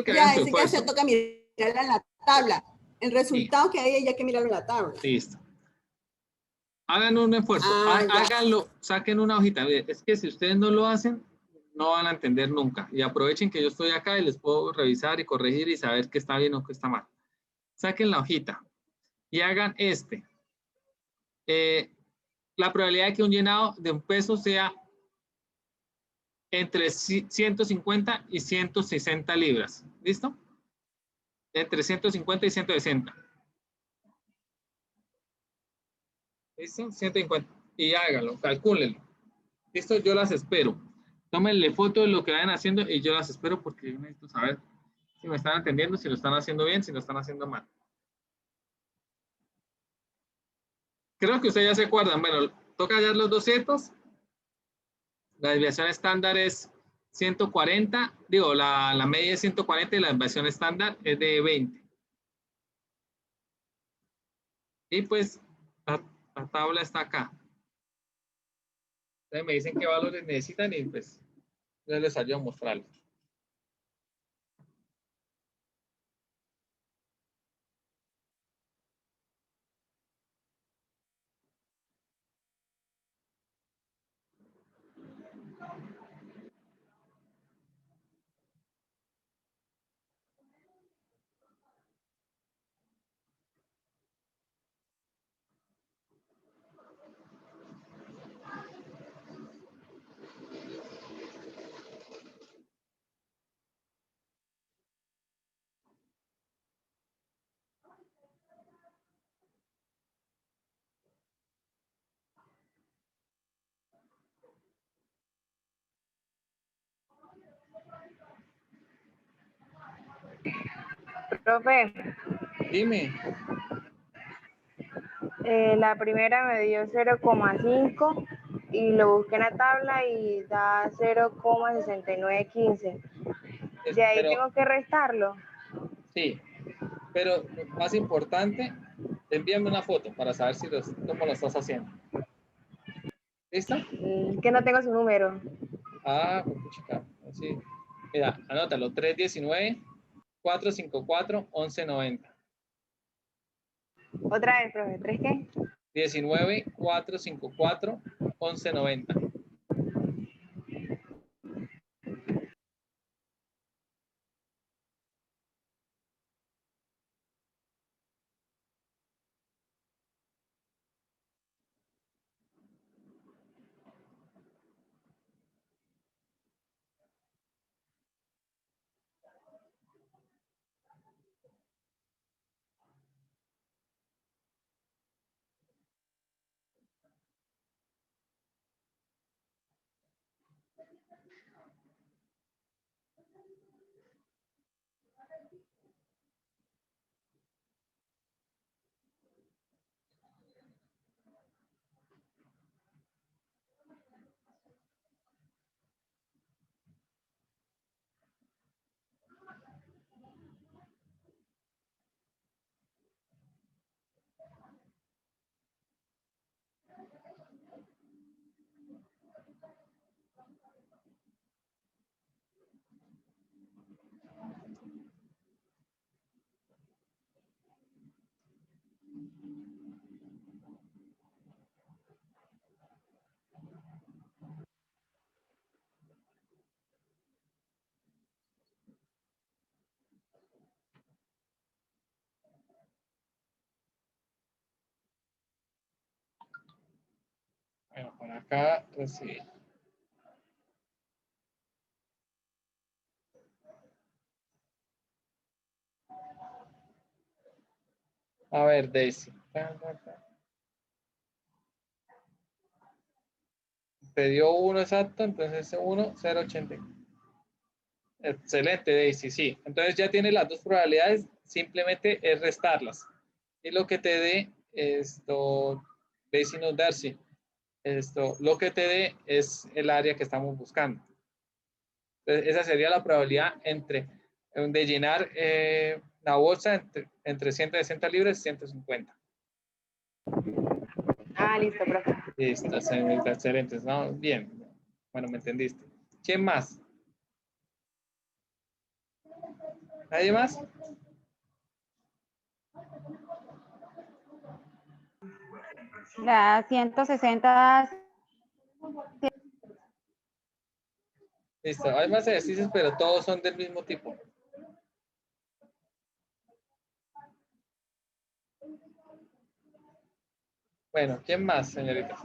Ya, ese ya se toca mirar en la tabla. El resultado que hay ya que mirarlo en la tabla. Listo. Hagan un esfuerzo, Ya. háganlo, saquen una hojita. Es que si ustedes no lo hacen, no van a entender nunca. Y aprovechen que yo estoy acá y les puedo revisar y corregir y saber qué está bien o qué está mal. Saquen la hojita y hagan este. La probabilidad de que un llenado de un peso sea entre 150 y 160 libras. ¿Listo? Entre 150 y 160. ¿Listo? 150. Y háganlo, calcúlenlo. ¿Listo? Yo las espero. Tómenle foto de lo que vayan haciendo y yo las espero porque yo necesito saber si me están entendiendo, si lo están haciendo bien, si lo están haciendo mal. Creo que ustedes ya se acuerdan. Bueno, toca hallar los 200. La desviación estándar es 140. Digo, la media es 140 y la desviación estándar es de 20. Y pues la tabla está acá. Entonces me dicen qué valores necesitan y pues yo les ayudo a mostrarlos. Profe, Dime. la primera me dio 0,5 y lo busqué en la tabla y da 0,6915. De ahí Pero tengo que restarlo. sí, pero más importante, envíame una foto para saber si cómo lo estás haciendo. ¿Listo? Que no tengo su número. Ah, pues chica, así. Mira, anótalo, 319-454-1190. Otra vez, profe, ¿tres qué? 19-454-1190. Bueno, por acá recibí. A ver, Daisy. Te dio 1 exacto, entonces ese 1, 0,80. Excelente, Daisy, sí. Entonces ya tienes las dos probabilidades, simplemente es restarlas. Y lo que te dé esto, Daisy no Darcy, lo que te dé es el área que estamos buscando. Entonces, esa sería la probabilidad de llenar la bolsa entre 160 libras y 150. Ah, listo, profe. Listo, excelente. ¿No? Bien. Bueno, me entendiste. ¿Quién más? ¿Nadie más? La 160. Listo, hay más ejercicios, pero todos son del mismo tipo. Bueno, ¿quién más, señoritas?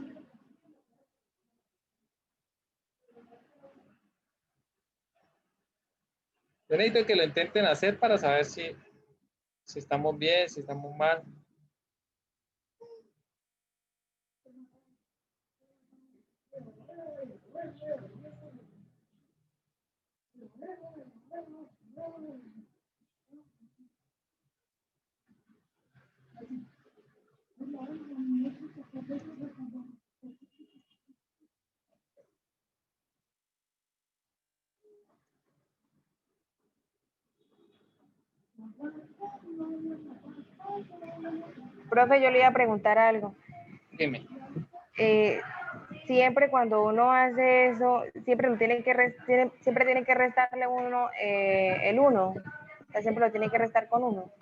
Yo necesito que lo intenten hacer para saber si estamos bien, si estamos mal. Profe, yo le iba a preguntar algo. Dime. Siempre cuando uno hace eso, siempre tiene que restarle uno el 1. O sea, siempre lo tiene que restar con 1.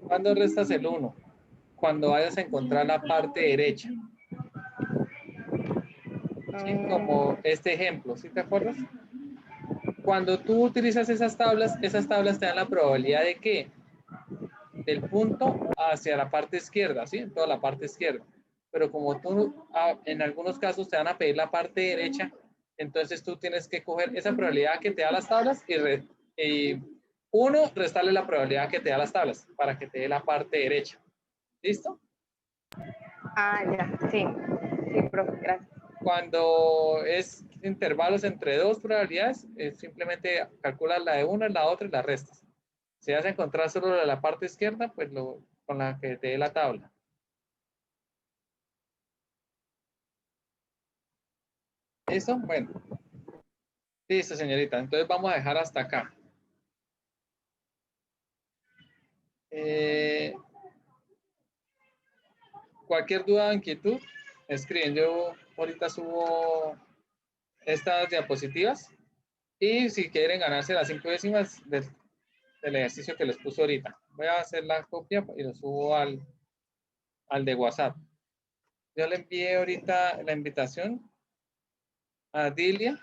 ¿Cuándo restas el 1? Cuando vayas a encontrar la parte derecha. ¿Sí? Como este ejemplo, ¿sí te acuerdas? Cuando tú utilizas esas tablas te dan la probabilidad de que del punto hacia la parte izquierda, ¿sí? Toda la parte izquierda. Pero como tú en algunos casos te van a pedir la parte derecha, entonces tú tienes que coger esa probabilidad que te da las tablas y restarle la probabilidad que te da las tablas para que te dé la parte derecha. ¿Listo? Ah, ya, sí. Sí, profe, gracias. Cuando es intervalos entre dos probabilidades, simplemente calculas la de una, la otra y la restas. Si vas a encontrar solo la parte izquierda, pues con la que te dé la tabla. ¿Listo? Bueno. Listo, señorita. Entonces vamos a dejar hasta acá. Cualquier duda o inquietud, escriben. Yo ahorita subo estas diapositivas y si quieren ganarse las 5 décimas del ejercicio que les puse ahorita. Voy a hacer la copia y lo subo al de WhatsApp. Yo le envié ahorita la invitación a Dilia,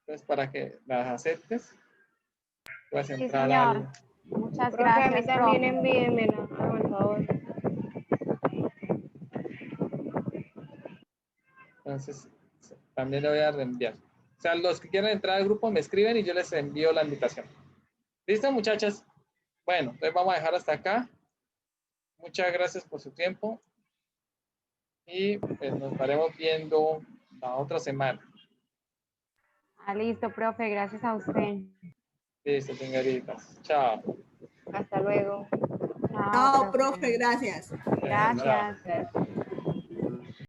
pues para que las aceptes. Puedes Sí, entrar señor. Muchas Profe, a mí gracias, también profe. envíenmela, por favor. Entonces, también le voy a reenviar. O sea, los que quieran entrar al grupo me escriben y yo les envío la invitación. ¿Listo, muchachas? Bueno, entonces vamos a dejar hasta acá. Muchas gracias por su tiempo. Y pues nos estaremos viendo la otra semana. Ah, listo, profe. Gracias a usted. Listo, señoritas. Chao. Hasta luego. Chao, No, profe. profe, gracias. Gracias. Chao.